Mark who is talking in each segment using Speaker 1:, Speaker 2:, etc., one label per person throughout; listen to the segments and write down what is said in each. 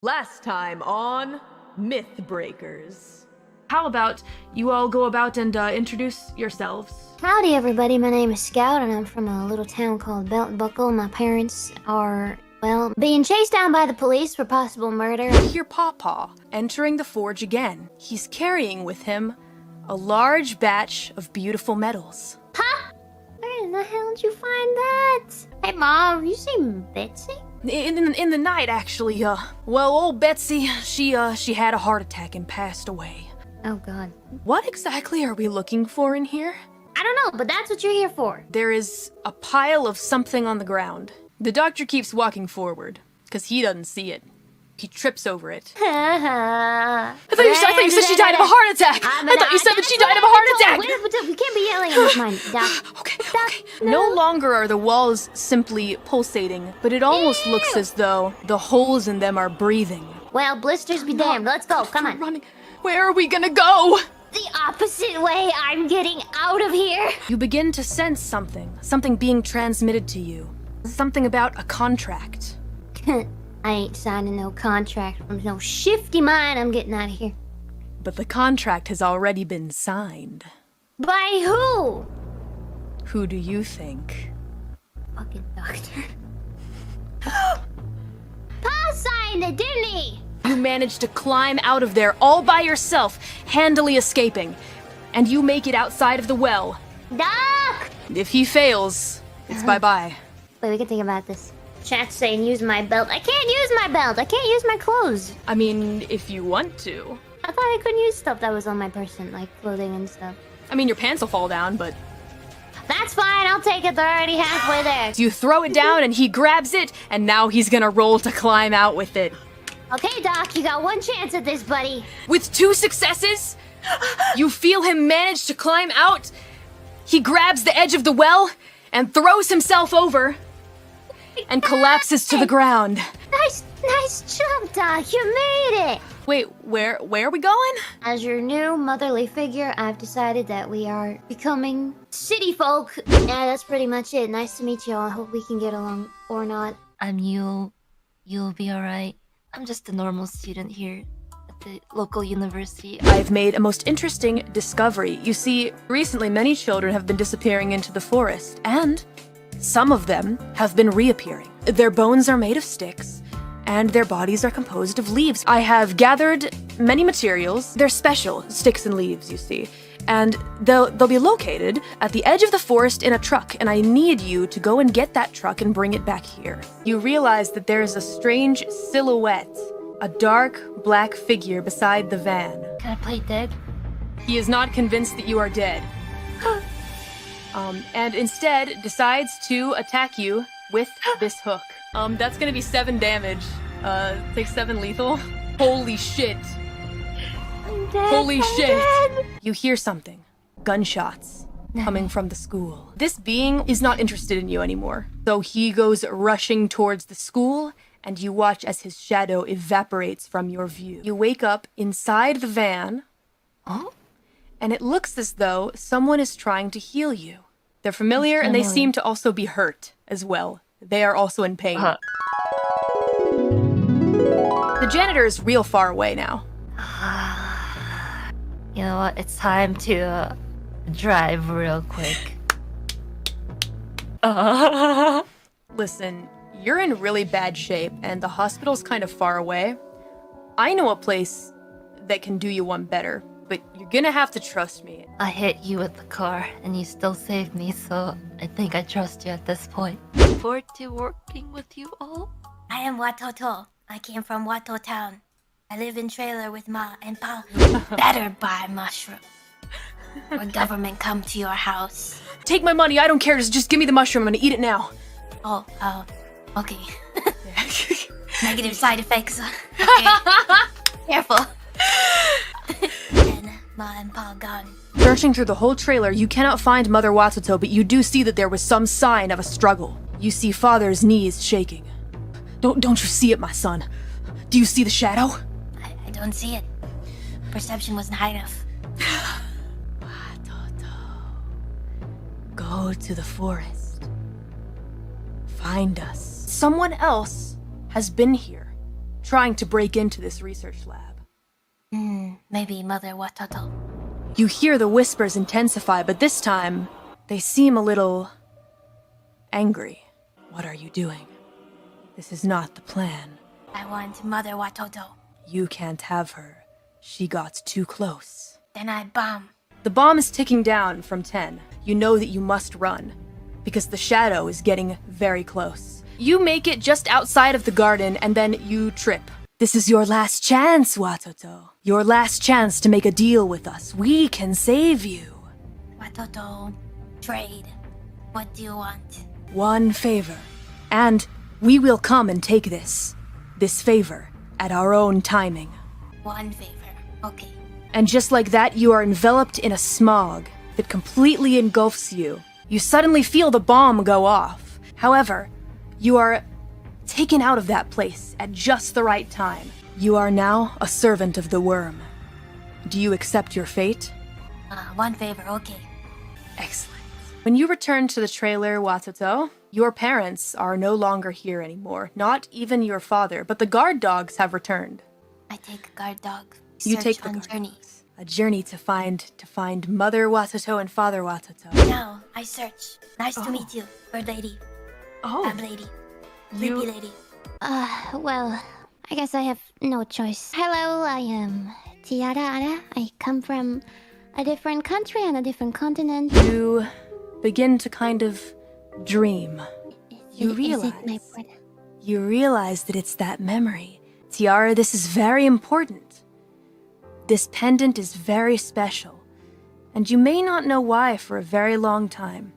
Speaker 1: Last time on Mythbreakers.
Speaker 2: How about you all go about and introduce yourselves?
Speaker 3: Howdy everybody, my name is Scout and I'm from a little town called Belt and Buckle. My parents are, well, being chased down by the police for possible murder.
Speaker 2: Hear Pawpaw entering the forge again. He's carrying with him a large batch of beautiful metals.
Speaker 3: Huh? Where in the hell did you find that? Hey Mom, you seen Betsy?
Speaker 2: In the night, actually, well, old Betsy, she had a heart attack and passed away.
Speaker 3: Oh God.
Speaker 2: What exactly are we looking for in here?
Speaker 3: I don't know, but that's what you're here for.
Speaker 2: There is a pile of something on the ground. The doctor keeps walking forward, because he doesn't see it. He trips over it.
Speaker 3: I
Speaker 2: thought you said she died of a heart attack! I thought you said that she died of a heart attack!
Speaker 3: We can't be yelling at mine, Doc.
Speaker 2: Okay. No longer are the walls simply pulsating, but it almost looks as though the holes in them are breathing.
Speaker 3: Well, blisters be damned. Let's go, come on.
Speaker 2: Running. Where are we gonna go?
Speaker 3: The opposite way. I'm getting out of here.
Speaker 2: You begin to sense something being transmitted to you. Something about a contract.
Speaker 3: I ain't signing no contract from no shifty mind. I'm getting out of here.
Speaker 2: But the contract has already been signed.
Speaker 3: By who?
Speaker 2: Who do you think?
Speaker 3: Fucking doctor. Pa signed it, didn't he?
Speaker 2: You manage to climb out of there all by yourself, handily escaping. And you make it outside of the well.
Speaker 3: Doc!
Speaker 2: If he fails, it's bye-bye.
Speaker 3: Wait, we can think about this. Chat's saying use my belt. I can't use my belt. I can't use my clothes.
Speaker 2: I mean, if you want to.
Speaker 3: I thought I couldn't use stuff that was on my person, like clothing and stuff.
Speaker 2: I mean, your pants will fall down, but...
Speaker 3: That's fine, I'll take it. They're already halfway there.
Speaker 2: You throw it down and he grabs it, and now he's gonna roll to climb out with it.
Speaker 3: Okay, Doc, you got one chance at this, buddy.
Speaker 2: With 2 successes, you feel him manage to climb out. He grabs the edge of the well and throws himself over and collapses to the ground.
Speaker 3: Nice jump, Doc. You made it.
Speaker 2: Wait, where are we going?
Speaker 3: As your new motherly figure, I've decided that we are becoming city folk. Yeah, that's pretty much it. Nice to meet you all. I hope we can get along or not.
Speaker 4: I'm Yuul. You'll be alright. I'm just a normal student here at the local university.
Speaker 2: I've made a most interesting discovery. You see, recently many children have been disappearing into the forest, and some of them have been reappearing. Their bones are made of sticks, and their bodies are composed of leaves. I have gathered many materials. They're special, sticks and leaves, you see. And they'll be located at the edge of the forest in a truck, and I need you to go and get that truck and bring it back here. You realize that there is a strange silhouette, a dark, black figure beside the van.
Speaker 4: Can I play dead?
Speaker 2: He is not convinced that you are dead. And instead decides to attack you with this hook. That's gonna be 7 damage. Take 7 lethal. Holy shit.
Speaker 3: I'm dead.
Speaker 2: Holy shit.
Speaker 3: Dead.
Speaker 2: You hear something. Gunshots coming from the school. This being is not interested in you anymore. So he goes rushing towards the school, and you watch as his shadow evaporates from your view. You wake up inside the van.
Speaker 4: Oh?
Speaker 2: And it looks as though someone is trying to heal you. They're familiar, and they seem to also be hurt as well. They are also in pain. The janitor is real far away now.
Speaker 4: You know what? It's time to drive real quick.
Speaker 2: Listen, you're in really bad shape, and the hospital's kind of far away. I know a place that can do you one better, but you're gonna have to trust me.
Speaker 4: I hit you with the car, and you still saved me, so I think I trust you at this point. Look forward to working with you all.
Speaker 5: I am Watoto. I came from Watoto town. I live in trailer with Ma and Pa. Better buy mushroom. Or government come to your house.
Speaker 2: Take my money, I don't care, just give me the mushroom, I'm gonna eat it now.
Speaker 5: Oh, okay. Negative side effects. Okay. Careful. And Ma and Pa gone.
Speaker 2: Searching through the whole trailer, you cannot find Mother Watoto, but you do see that there was some sign of a struggle. You see Father's knees shaking. Don't you see it, my son? Do you see the shadow?
Speaker 5: I don't see it. Perception wasn't high enough.
Speaker 2: Watoto. Go to the forest. Find us. Someone else has been here, trying to break into this research lab.
Speaker 5: Maybe Mother Watoto.
Speaker 2: You hear the whispers intensify, but this time, they seem a little angry. What are you doing? This is not the plan.
Speaker 5: I want Mother Watoto.
Speaker 2: You can't have her. She got too close.
Speaker 5: Then I bomb.
Speaker 2: The bomb is ticking down from 10. You know that you must run, because the shadow is getting very close. You make it just outside of the garden, and then you trip. This is your last chance, Watoto. Your last chance to make a deal with us. We can save you.
Speaker 5: Watoto, trade. What do you want?
Speaker 2: One favor. And we will come and take this favor, at our own timing.
Speaker 5: One favor. Okay.
Speaker 2: And just like that, you are enveloped in a smog that completely engulfs you. You suddenly feel the bomb go off. However, you are taken out of that place at just the right time. You are now a servant of the worm. Do you accept your fate?
Speaker 5: One favor, okay.
Speaker 2: Excellent. When you return to the trailer, Watoto, your parents are no longer here anymore. Not even your father, but the guard dogs have returned.
Speaker 5: I take guard dog.
Speaker 2: You
Speaker 5: Search
Speaker 2: take the
Speaker 5: on
Speaker 2: guard
Speaker 5: journey.
Speaker 2: dogs. A journey to find Mother Watoto and Father Watoto.
Speaker 5: No, I search. Nice to meet you, bird lady. Ab lady. Sleepy lady.
Speaker 3: Well, I guess I have no choice. Hello, I am Tiara. I come from a different country on a different continent.
Speaker 2: You begin to kind of dream. You realize that it's that memory. Tiara, this is very important. This pendant is very special, and you may not know why for a very long time,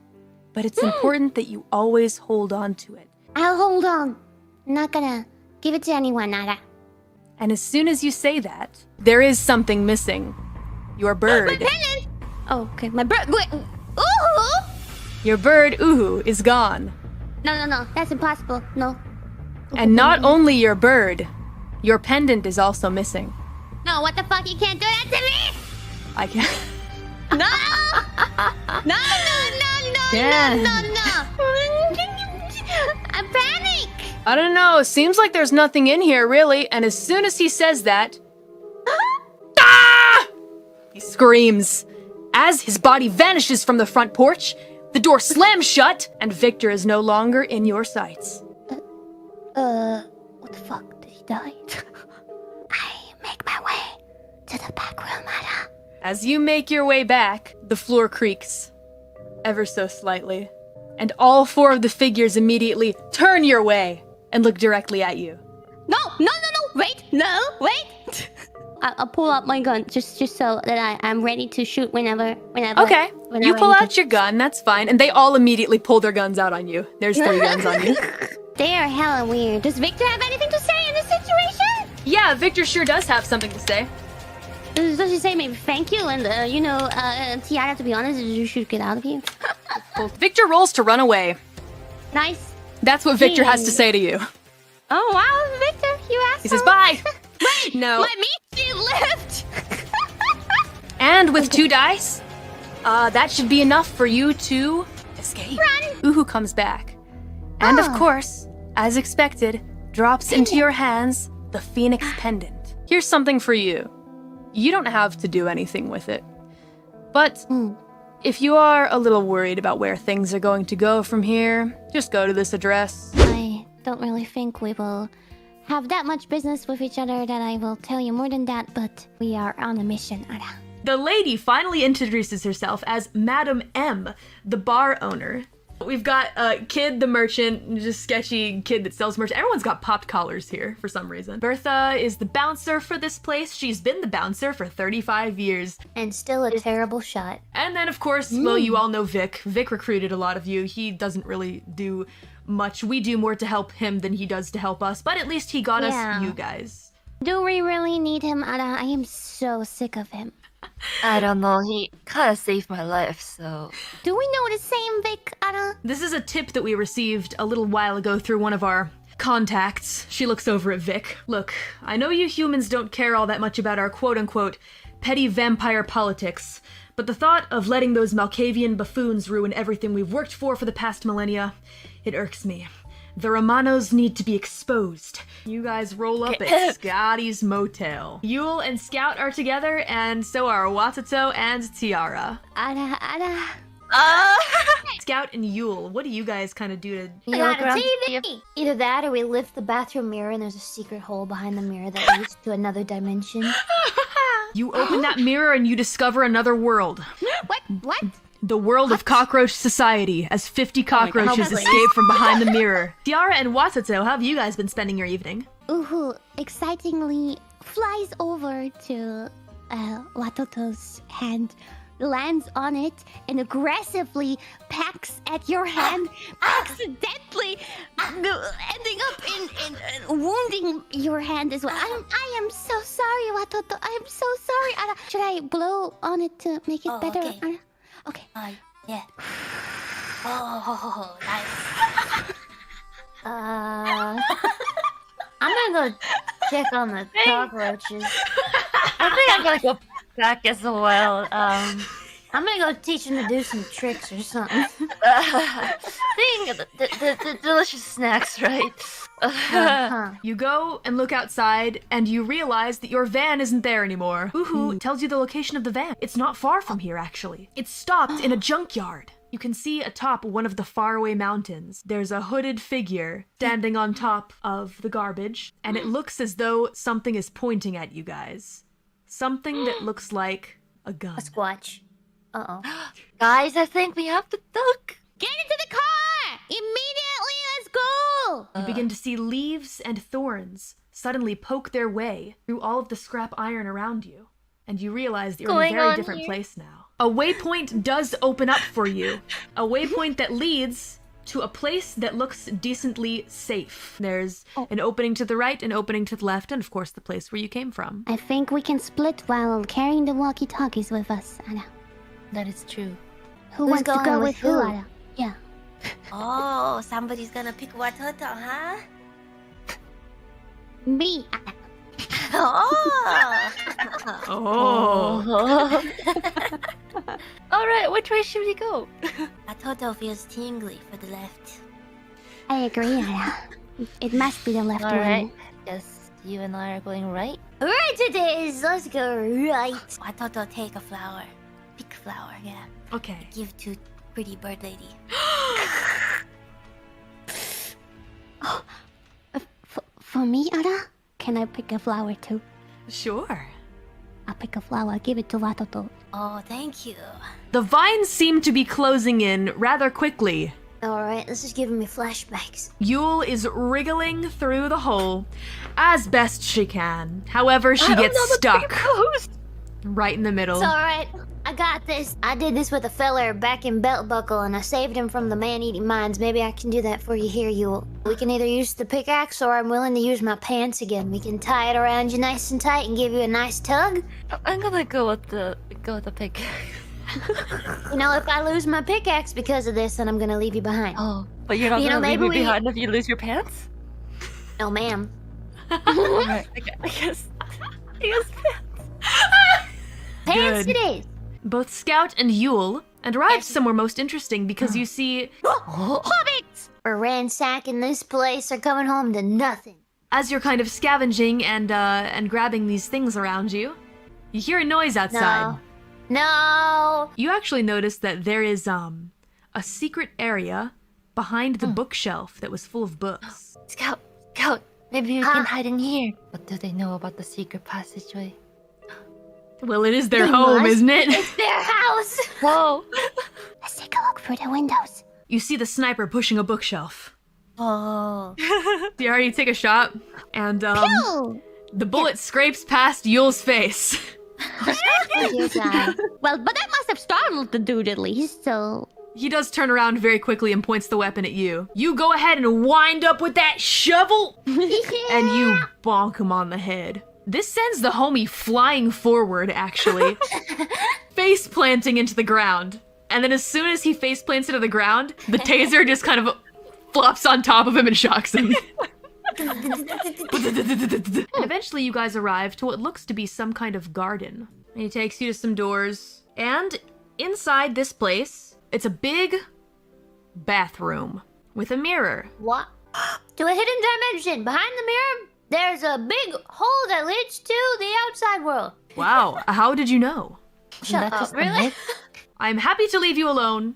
Speaker 2: but it's important that you always hold on to it.
Speaker 3: I'll hold on. I'm not gonna give it to anyone, Nara.
Speaker 2: And as soon as you say that, there is something missing. Your bird.
Speaker 3: My pendant! Oh, okay, my bird. Wait. Ooh!
Speaker 2: Your bird, Uhu, is gone.
Speaker 3: No. That's impossible. No.
Speaker 2: And not only your bird, your pendant is also missing.
Speaker 3: No, what the fuck? You can't do that to me!
Speaker 2: I can't.
Speaker 3: No! No!
Speaker 2: Yeah.
Speaker 3: I panic!
Speaker 2: I don't know, seems like there's nothing in here, really, and as soon as he says that... Ah! He screams. As his body vanishes from the front porch, the door slams shut, and Victor is no longer in your sights.
Speaker 3: What the fuck? Did he die? I make my way to the back room, Ada.
Speaker 2: As you make your way back, the floor creaks, ever so slightly, and all four of the figures immediately turn your way and look directly at you.
Speaker 3: No! Wait! I'll pull out my gun just so that I'm ready to shoot whenever.
Speaker 2: Okay, you pull out your gun, that's fine, and they all immediately pull their guns out on you. There's 3 guns on you.
Speaker 3: They are hella weird. Does Victor have anything to say in this situation?
Speaker 2: Yeah, Victor sure does have something to say.
Speaker 3: Does he say maybe thank you and, Tiara, to be honest, you should get out of here?
Speaker 2: Victor rolls to run away.
Speaker 3: Nice.
Speaker 2: That's what Victor has to say to you.
Speaker 3: Oh, wow, Victor, you asshole.
Speaker 2: He says, bye!
Speaker 3: Wait,
Speaker 2: No.
Speaker 3: my meat left!
Speaker 2: And with 2 dice, that should be enough for you to escape.
Speaker 3: Run!
Speaker 2: Uhu comes back. And of course, as expected, drops into your hands the Phoenix Pendant. Here's something for you. You don't have to do anything with it. But if you are a little worried about where things are going to go from here, just go to this address.
Speaker 3: I don't really think we will have that much business with each other that I will tell you more than that, but we are on a mission, Ara.
Speaker 1: The lady finally introduces herself as Madam M, the bar owner. We've got Kid the merchant, just sketchy kid that sells merch. Everyone's got popped collars here for some reason. Bertha is the bouncer for this place. She's been the bouncer for 35 years.
Speaker 3: And still a terrible shot.
Speaker 1: And then, of course, well, you all know Vic. Vic recruited a lot of you. He doesn't really do much. We do more to help him than he does to help us, but at least he got us you guys.
Speaker 3: Do we really need him, Ara? I am so sick of him.
Speaker 4: I don't know, he kinda saved my life, so...
Speaker 3: Do we know the same Vic, Ara?
Speaker 1: This is a tip that we received a little while ago through one of our contacts. She looks over at Vic. Look, I know you humans don't care all that much about our quote-unquote petty vampire politics, but the thought of letting those Malkavian buffoons ruin everything we've worked for the past millennia, it irks me. The Romanos need to be exposed. You guys roll up at Scotty's Motel. Yuul and Scout are together, and so are Watoto and Tiara.
Speaker 3: Ada.
Speaker 1: Scout and Yuul, what do you guys kind of do to...
Speaker 3: You got a TV! Either that or we lift the bathroom mirror and there's a secret hole behind the mirror that leads to another dimension.
Speaker 1: You open that mirror and you discover another world.
Speaker 3: What?
Speaker 1: The world of cockroach society, as 50 cockroaches escape from behind the mirror. Tiara and Watoto, how have you guys been spending your evening?
Speaker 6: Uhu excitingly flies over to Watoto's hand, lands on it, and aggressively pecks at your hand, accidentally ending up in wounding your hand as well. I am so sorry, Watoto. I am so sorry. Should I blow on it to make it better?
Speaker 5: Okay.
Speaker 6: Okay.
Speaker 5: Yeah. Oh, nice.
Speaker 3: I'm gonna go check on the cockroaches.
Speaker 4: I think I'm gonna go back as well.
Speaker 3: I'm gonna go teach them to do some tricks or something.
Speaker 4: Seeing the delicious snacks, right?
Speaker 1: You go and look outside, and you realize that your van isn't there anymore. Uhu tells you the location of the van. It's not far from here, actually. It's stopped in a junkyard. You can see atop one of the faraway mountains. There's a hooded figure standing on top of the garbage, and it looks as though something is pointing at you guys. Something that looks like a gun.
Speaker 3: A squatch. Uh-oh.
Speaker 4: Guys, I think we have to duck.
Speaker 6: Get into the car! Immediately, let's go!
Speaker 1: You begin to see leaves and thorns suddenly poke their way through all of the scrap iron around you. And you realize that you're in a very different place now. A waypoint does open up for you. A waypoint that leads to a place that looks decently safe. There's an opening to the right, an opening to the left, and of course the place where you came from.
Speaker 6: I think we can split while carrying the walkie-talkies with us, Anna.
Speaker 4: That is true.
Speaker 6: Who wants to go with who, Anna? Yeah.
Speaker 5: Oh, somebody's gonna pick Watoto, huh?
Speaker 6: Me, Anna.
Speaker 5: Oh!
Speaker 1: Oh.
Speaker 4: Alright, which way should we go?
Speaker 5: Watoto feels tingly for the left.
Speaker 6: I agree, Anna. It must be the left
Speaker 4: Alright,
Speaker 6: one.
Speaker 4: guess you and I are going right.
Speaker 3: Right it is! Let's go right.
Speaker 5: Watoto, take a flower. Pick a flower, yeah.
Speaker 1: Okay.
Speaker 5: Give to pretty bird lady.
Speaker 6: For me, Anna? Can I pick a flower too?
Speaker 1: Sure.
Speaker 6: I'll pick a flower, give it to Watoto.
Speaker 5: Oh, thank you.
Speaker 1: The vines seem to be closing in rather quickly.
Speaker 3: Alright, this is giving me flashbacks.
Speaker 1: Yuul is wriggling through the hole as best she can. However, she gets stuck right in the middle.
Speaker 3: It's alright. I got this. I did this with a feller back in Belt Buckle and I saved him from the man-eating mines. Maybe I can do that for you here, Yuul. We can either use the pickaxe or I'm willing to use my pants again. We can tie it around you nice and tight and give you a nice tug.
Speaker 4: I'm gonna go with the pick.
Speaker 3: You know, if I lose my pickaxe because of this, then I'm gonna leave you behind.
Speaker 4: Oh, but you're not
Speaker 3: You know,
Speaker 4: gonna leave
Speaker 3: maybe
Speaker 4: me
Speaker 3: we-
Speaker 4: behind if you lose your pants?
Speaker 3: No, ma'am.
Speaker 4: Alright, I guess pants.
Speaker 3: Pants
Speaker 1: Good.
Speaker 3: it is.
Speaker 1: Both Scout and Yuul arrive somewhere most interesting because you see,
Speaker 3: Hobbits! We're ransacking this place. They're coming home to nothing.
Speaker 1: as you're kind of scavenging and grabbing these things around you, you hear a noise outside.
Speaker 3: No.
Speaker 1: You actually notice that there is a secret area behind the bookshelf that was full of books.
Speaker 4: Scout, maybe we can hide in here. What do they know about the secret passageway?
Speaker 1: Well, it is their
Speaker 3: They
Speaker 1: home,
Speaker 3: must.
Speaker 1: isn't it?
Speaker 3: It's their house.
Speaker 4: Whoa!
Speaker 6: Let's take a look through the windows.
Speaker 1: You see the sniper pushing a bookshelf.
Speaker 5: Oh.
Speaker 1: Tiara, you take a shot, and
Speaker 6: Oh!
Speaker 1: the bullet scrapes past Yule's face.
Speaker 3: Dear God.
Speaker 6: Well, but that must have startled the dude at least, so...
Speaker 1: He does turn around very quickly and points the weapon at you. You go ahead and wind up with that shovel, and you bonk him on the head. This sends the homie flying forward, actually, face planting into the ground. And then as soon as he face plants into the ground, the taser just kind of flops on top of him and shocks him. And eventually you guys arrive to what looks to be some kind of garden. And he takes you to some doors. And inside this place, it's a big bathroom with a mirror.
Speaker 3: What? To a hidden dimension. Behind the mirror, there's a big hole that leads to the outside world.
Speaker 1: Wow, how did you know?
Speaker 3: Shut
Speaker 4: That's
Speaker 3: up,
Speaker 4: just a
Speaker 3: really?
Speaker 4: myth?
Speaker 1: I'm happy to leave you alone.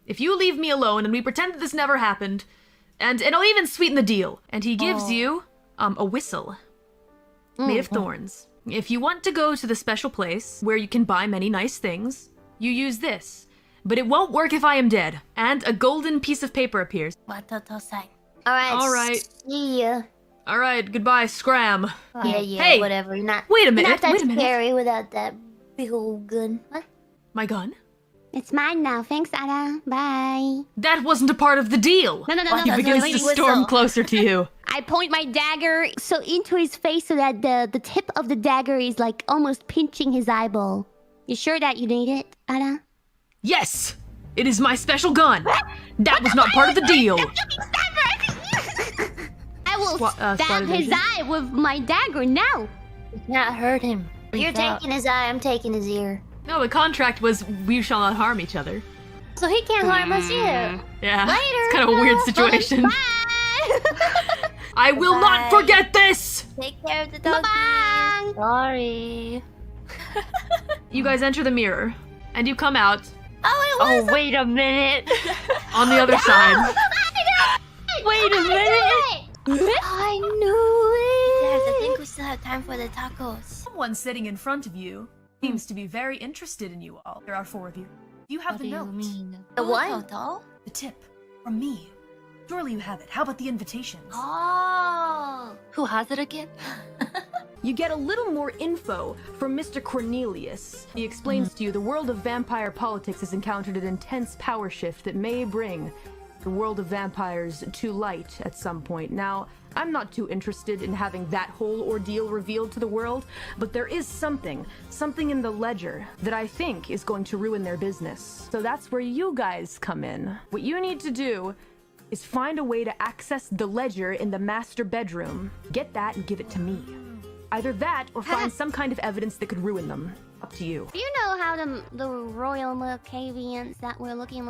Speaker 1: If you leave me alone and we pretend that this never happened, and I'll even sweeten the deal. And he gives you a whistle made of thorns. If you want to go to the special place where you can buy many nice things, you use this. But it won't work if I am dead. And a golden piece of paper appears.
Speaker 5: Watoto-san.
Speaker 3: All
Speaker 1: right.
Speaker 3: See ya.
Speaker 1: All right, goodbye, Scram.
Speaker 3: Yeah,
Speaker 1: Hey,
Speaker 3: whatever. You're not.
Speaker 1: wait a minute,
Speaker 3: Not that
Speaker 1: wait a minute.
Speaker 3: scary without that big old gun. What?
Speaker 1: My gun?
Speaker 6: It's mine now. Thanks, Ada. Bye.
Speaker 1: That wasn't a part of the deal.
Speaker 6: No.
Speaker 1: He begins to storm closer to you.
Speaker 6: I point my dagger so into his face so that the tip of the dagger is like almost pinching his eyeball. You sure that you need it, Ada?
Speaker 1: Yes! It is my special gun! That was not part of the deal!
Speaker 6: I will
Speaker 1: Spot
Speaker 6: stab his
Speaker 1: evasion?
Speaker 6: eye with my dagger now.
Speaker 4: You can't hurt him.
Speaker 3: You're taking his eye. I'm taking his ear.
Speaker 1: No, the contract was we shall not harm each other.
Speaker 3: So he can't harm us either.
Speaker 1: Yeah,
Speaker 3: Later.
Speaker 1: it's kind of a weird situation. I will not forget this!
Speaker 5: Take care of the doggy.
Speaker 6: Bye.
Speaker 4: Sorry.
Speaker 1: You guys enter the mirror, and you come out
Speaker 4: Oh, wait a minute.
Speaker 1: on the other side.
Speaker 4: Wait a minute.
Speaker 3: I knew
Speaker 5: Yes, I
Speaker 3: it.
Speaker 5: think we still have time for the tacos.
Speaker 1: Someone sitting in front of you seems to be very interested in you all. There are 4 of you. You have
Speaker 4: What
Speaker 1: the
Speaker 4: do you
Speaker 1: note.
Speaker 4: mean?
Speaker 3: The what?
Speaker 5: Watoto?
Speaker 1: The tip. From me. Surely you have it. How about the invitations?
Speaker 5: Oh.
Speaker 4: Who has it again?
Speaker 2: You get a little more info from Mr. Cornelius. He explains to you the world of vampire politics has encountered an intense power shift that may bring the world of vampires to light at some point. Now, I'm not too interested in having that whole ordeal revealed to the world, but there is something in the ledger that I think is going to ruin their business. So that's where you guys come in. What you need to do is find a way to access the ledger in the master bedroom. Get that and give it to me. Either that or find some kind of evidence that could ruin them. Up to you.
Speaker 6: Do you know how the royal Macavians that we're looking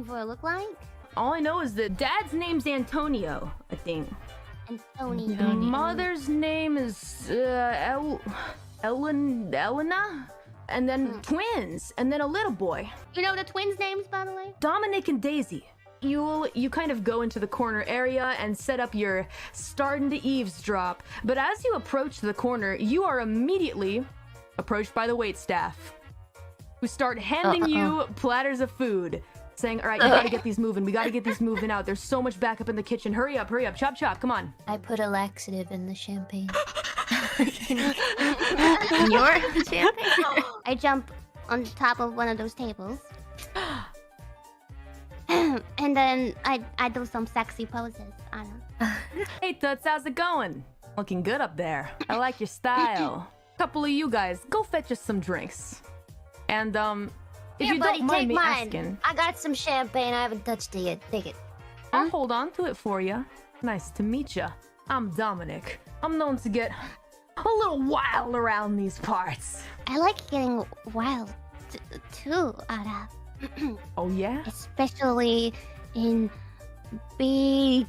Speaker 6: for look like?
Speaker 2: All I know is that Dad's name's Antonio, I think.
Speaker 6: Antonio.
Speaker 2: Mother's name is Elena, and then twins, and then a little boy,
Speaker 6: You know the twins' names, by the way?
Speaker 2: Dominic and Daisy. You kind of go into the corner area and set up your starting to eavesdrop, but as you approach the corner, you are immediately approached by the waitstaff, who start handing you platters of food, saying, all right, you gotta get these moving, we gotta get these moving out, there's so much backup in the kitchen, hurry up, chop, come on.
Speaker 3: I put a laxative in the champagne.
Speaker 4: Your champagne?
Speaker 6: I jump on top of one of those tables. And then I do some sexy poses. I don't know.
Speaker 2: Hey Toots, how's it going? Looking good up there. I like your style. Couple of you guys, go fetch us some drinks. And if
Speaker 3: Here,
Speaker 2: you
Speaker 3: buddy,
Speaker 2: don't mind
Speaker 3: take
Speaker 2: me
Speaker 3: mine.
Speaker 2: asking,
Speaker 3: I got some champagne. I haven't touched it yet. Take it.
Speaker 2: I'll hold on to it for you. Nice to meet you. I'm Dominic. I'm known to get a little wild around these parts.
Speaker 6: I like getting wild too, Ada.
Speaker 2: Oh yeah?
Speaker 6: Especially in big,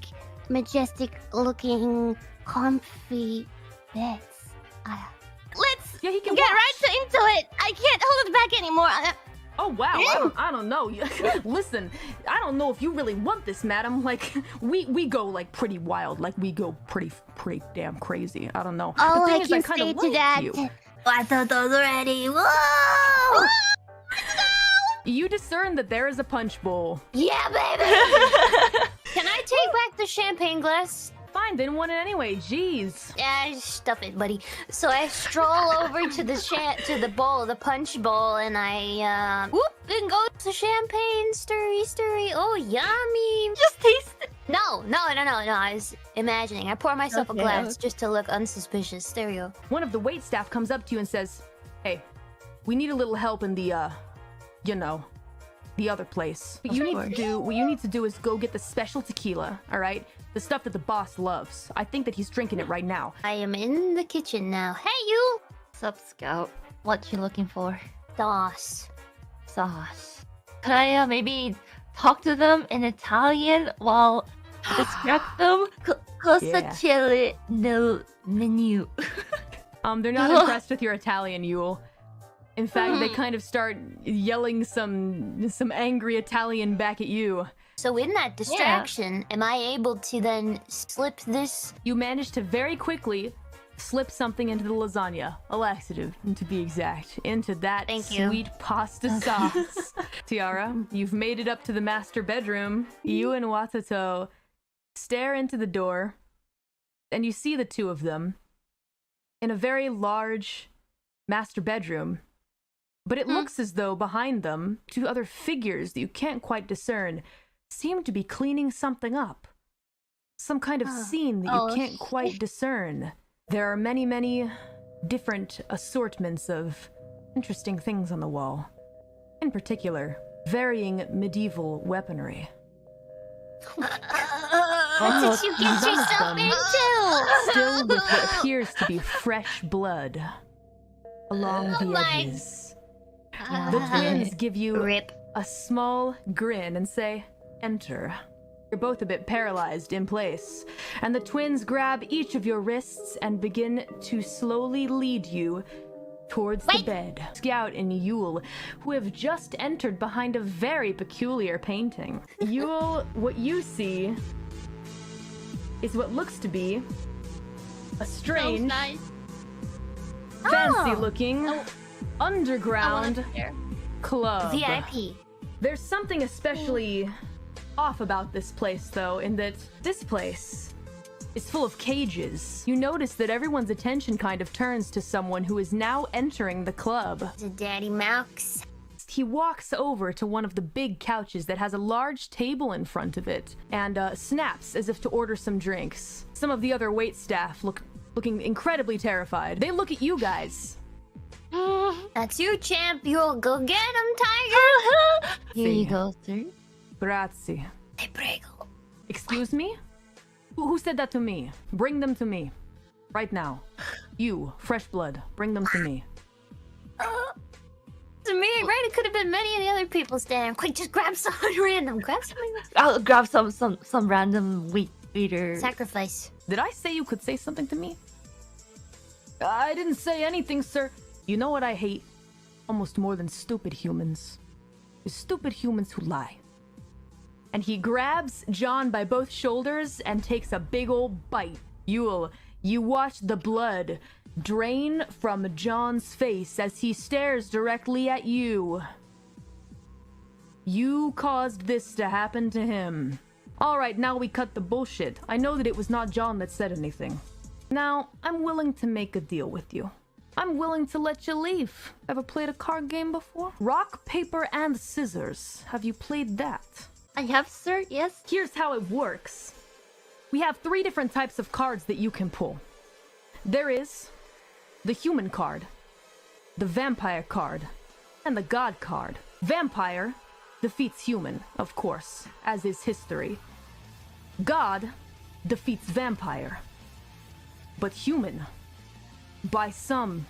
Speaker 6: majestic-looking, comfy beds. Ada. Let's
Speaker 2: Yeah, he can
Speaker 6: get
Speaker 2: wash.
Speaker 6: right into it. I can't hold it back anymore.
Speaker 2: Oh wow, I don't know. Listen, I don't know if you really want this, madam. Like, we go like pretty wild. Like we go pretty damn crazy. I don't know.
Speaker 6: All
Speaker 2: the thing
Speaker 6: I
Speaker 2: is,
Speaker 6: can
Speaker 2: kinda
Speaker 6: say to
Speaker 2: like
Speaker 6: that.
Speaker 2: you.
Speaker 5: Watoto's ready. Whoa!
Speaker 2: You discern that there is a punch bowl.
Speaker 3: Yeah, baby. Can I take back the champagne glass?
Speaker 2: Fine, didn't want it anyway. Jeez.
Speaker 3: Yeah, stuff it, buddy. So I stroll over to the bowl, the punch bowl, and I whoop and go to champagne, stirry. Oh, yummy.
Speaker 4: Just taste it.
Speaker 3: No. I was imagining. I pour myself a
Speaker 4: Okay.
Speaker 3: glass just to look unsuspicious. Stereo.
Speaker 2: One of the waitstaff comes up to you and says, "Hey, we need a little help in the the other place. What you need to do is go get the special tequila, all right? The stuff that the boss loves. I think that he's drinking it right now."
Speaker 3: I am in the kitchen now. Hey, you.
Speaker 4: Sup, Scout? What you looking for?
Speaker 3: Sauce.
Speaker 4: Sauce. Could I maybe talk to them in Italian while Distract them. Cosa
Speaker 1: Yeah.
Speaker 4: chile nel menu.
Speaker 1: They're not impressed with your Italian, Yuul. In fact, they kind of start yelling some angry Italian back at you.
Speaker 3: So in that distraction, am I able to then slip this?
Speaker 1: You manage to very quickly slip something into the lasagna, a laxative, to be exact, into that
Speaker 3: Thank you.
Speaker 1: sweet pasta sauce. Tiara, you've made it up to the master bedroom. You and Watoto stare into the door, and you see the two of them in a very large master bedroom. But it looks as though behind them, two other figures that you can't quite discern seem to be cleaning something up. Some kind of scene that you can't quite discern. There are many, many different assortments of interesting things on the wall. In particular, varying medieval weaponry.
Speaker 3: What did you get
Speaker 1: Some of
Speaker 3: yourself
Speaker 1: them
Speaker 3: into?
Speaker 1: Still with what appears to be fresh blood along the edges. The twins give you
Speaker 3: Rip.
Speaker 1: a small grin and say, "Enter." You're both a bit paralyzed in place, and the twins grab each of your wrists and begin to slowly lead you towards the bed. Scout and Yuul, who have just entered behind a very peculiar painting. Yuul, what you see is what looks to be a strange, fancy-looking, underground club.
Speaker 3: VIP.
Speaker 1: There's something especially off about this place, though, in that this place is full of cages. You notice that everyone's attention kind of turns to someone who is now entering the club.
Speaker 3: The Daddy Mouse.
Speaker 1: He walks over to one of the big couches that has a large table in front of it and snaps as if to order some drinks. Some of the other waitstaff looking incredibly terrified. They look at you guys.
Speaker 3: That's you, champ. You'll go get him, Tiger.
Speaker 4: Here you go, sir.
Speaker 1: Grazie.
Speaker 3: Te prego.
Speaker 1: Excuse me? Who said that to me? Bring them to me. Right now. You, fresh blood, bring them to me.
Speaker 3: To me, right? It could have been many of the other people standing. Quick, just grab someone random. Grab someone.
Speaker 4: I'll grab some random waiter.
Speaker 3: Sacrifice.
Speaker 1: Did I say you could say something to me? I didn't say anything, sir. You know what I hate? Almost more than stupid humans. Is stupid humans who lie. And he grabs John by both shoulders and takes a big old bite. Yuul, you watch the blood drain from John's face as he stares directly at you. You caused this to happen to him. Alright, now we cut the bullshit. I know that it was not John that said anything. Now, I'm willing to make a deal with you. I'm willing to let you leave. Ever played a card game before? Rock, paper, and scissors. Have you played that?
Speaker 4: I have, sir, yes.
Speaker 1: Here's how it works. We have 3 different types of cards that you can pull. There is the human card, the vampire card, and the god card. Vampire defeats human, of course, as is history. God defeats vampire. But human, by some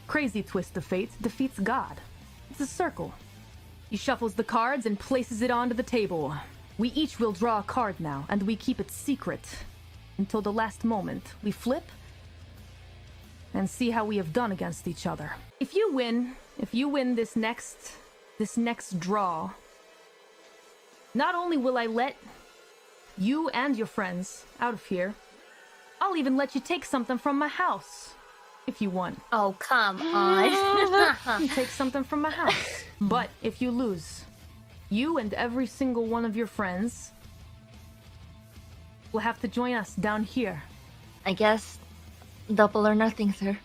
Speaker 1: crazy twist of fate, defeats God. It's a circle. He shuffles the cards and places it onto the table. We each will draw a card now, and we keep it secret until the last moment. We flip and see how we have done against each other. If you win this next draw, not only will I let you and your friends out of here, I'll even let you take something from my house if you want.
Speaker 3: Oh, come on.
Speaker 1: Take something from my house. But if you lose, you and every single one of your friends will have to join us down here.
Speaker 4: I guess double or nothing, sir.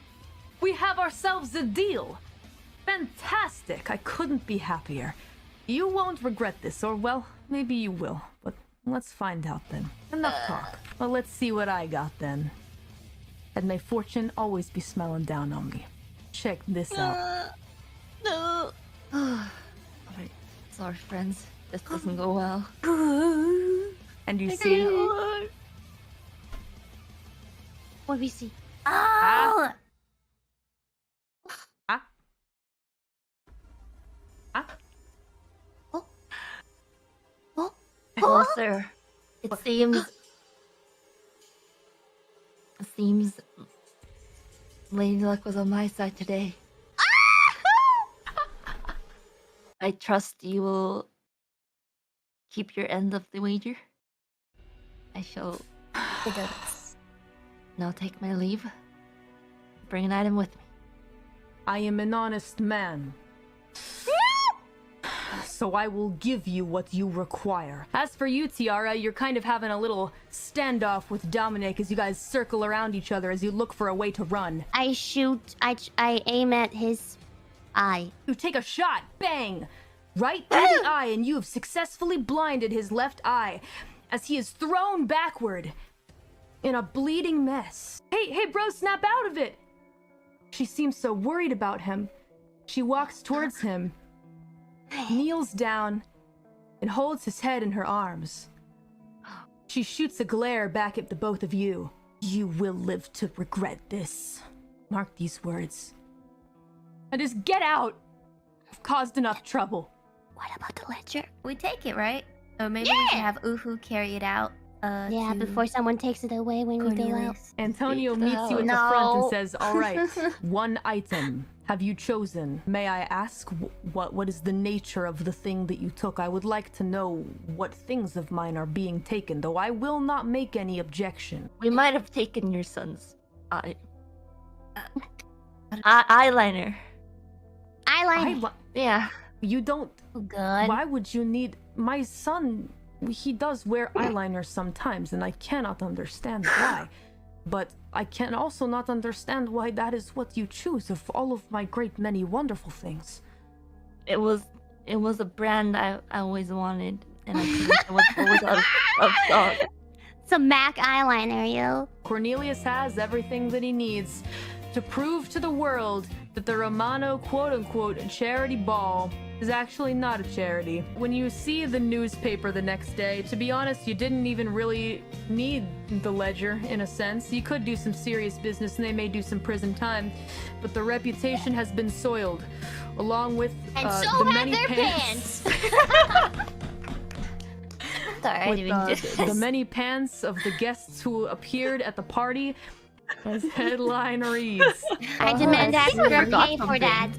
Speaker 1: We have ourselves a deal. Fantastic. I couldn't be happier. You won't regret this, or well, maybe you will. But let's find out then. Enough talk. Well, let's see what I got then. And may fortune always be smelling down on me. Check this out.
Speaker 3: No.
Speaker 4: Alright, sorry, friends. This doesn't go well.
Speaker 1: And you see...
Speaker 3: What do we see?
Speaker 1: Ah. Ah. Ah.
Speaker 3: Oh. Oh.
Speaker 4: Oh, sir. It seems Lady Luck was on my side today. I trust you will keep your end of the wager. I shall now take my leave. Bring an item with me.
Speaker 7: I am an honest man. So I will give you what you require.
Speaker 1: As for you, Tiara, you're kind of having a little standoff with Dominic as you guys circle around each other as you look for a way to run.
Speaker 6: I shoot. I aim at his eye.
Speaker 1: You take a shot, bang! Right in the eye, and you have successfully blinded his left eye as he is thrown backward in a bleeding mess. Hey, bro, snap out of it! She seems so worried about him. She walks towards him, kneels down, and holds his head in her arms. She shoots a glare back at the both of you. You will live to regret this. Mark these words. And just get out! I've caused enough trouble.
Speaker 6: What about the ledger?
Speaker 5: We take it, right? Or maybe we can have Uhu carry it out.
Speaker 6: Yeah,
Speaker 5: to
Speaker 6: before someone takes it away when we go out.
Speaker 5: Cornelius.
Speaker 1: Antonio meets you at the front and says, all right, one item have you chosen. May I ask, what is the nature of the thing that you took? I would like to know what things of mine are being taken, though I will not make any objection.
Speaker 4: We might have taken your son's eyeliner.
Speaker 6: Eyeliner.
Speaker 4: Yeah.
Speaker 1: You don't...
Speaker 6: Oh, God.
Speaker 1: Why would you need... My son, he does wear eyeliner sometimes, and I cannot understand why. But I can also not understand why that is what you choose of all of my great many wonderful things.
Speaker 4: It was a brand I always wanted, and I couldn't was always out of stock.
Speaker 6: Some MAC eyeliner, yo.
Speaker 1: Cornelius has everything that he needs to prove to the world that the Romano quote-unquote charity ball is actually not a charity. When you see the newspaper the next day, to be honest, you didn't even really need the ledger, in a sense. You could do some serious business and they may do some prison time, but the reputation has been soiled, along with
Speaker 3: And so
Speaker 1: the
Speaker 3: have
Speaker 1: many
Speaker 3: their
Speaker 1: pants.
Speaker 3: Sorry,
Speaker 1: With the many pants of the guests who appeared at the party, as headline reads.
Speaker 6: I demand extra
Speaker 4: forgot
Speaker 6: pay for
Speaker 4: something.
Speaker 6: that.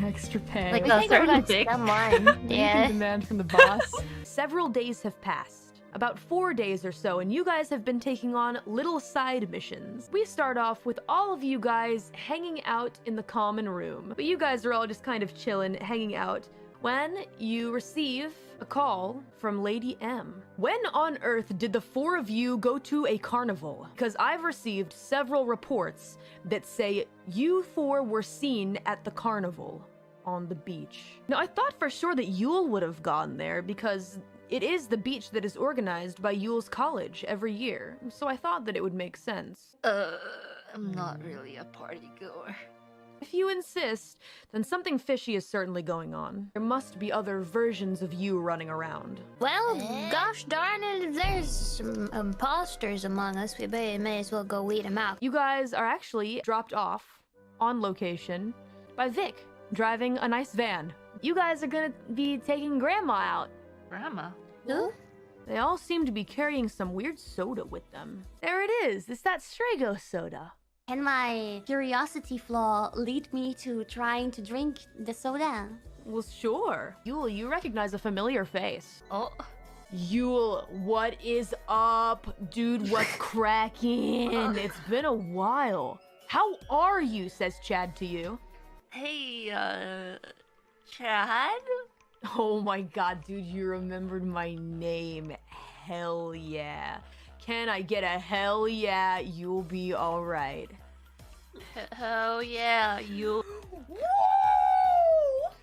Speaker 1: Extra pay.
Speaker 4: Like
Speaker 3: We
Speaker 4: a
Speaker 3: think we
Speaker 4: certain
Speaker 3: got
Speaker 4: dick.
Speaker 3: someone.
Speaker 1: You
Speaker 3: Yeah.
Speaker 1: can demand from the boss. Several days have passed. About 4 days or so, and you guys have been taking on little side missions. We start off with all of you guys hanging out in the common room. But you guys are all just kind of chilling, hanging out, when you receive a call from Lady M. When on earth did the four of you go to a carnival? Because I've received several reports that say you four were seen at the carnival on the beach. Now, I thought for sure that Yuul would have gone there because it is the beach that is organized by Yuul's college every year. So I thought that it would make sense.
Speaker 4: I'm not really a party goer.
Speaker 1: If you insist, then something fishy is certainly going on. There must be other versions of you running around.
Speaker 3: Well, gosh darn it, if there's some imposters among us, we may as well go weed them out.
Speaker 1: You guys are actually dropped off on location by Vic, driving a nice van. You guys are gonna be taking Grandma out.
Speaker 4: Grandma?
Speaker 3: Who?
Speaker 1: They all seem to be carrying some weird soda with them. There it is. It's that Strago soda.
Speaker 6: Can my curiosity flaw lead me to trying to drink the soda?
Speaker 1: Well, sure. Yuul, you recognize a familiar face.
Speaker 4: Oh.
Speaker 1: Yuul, what is up? Dude, what's cracking? It's been a while. How are you, says Chad to you.
Speaker 4: Hey, Chad?
Speaker 1: Oh my god, dude, you remembered my name. Hell yeah. Can I get a hell yeah? You'll be alright.
Speaker 4: Hell yeah, you.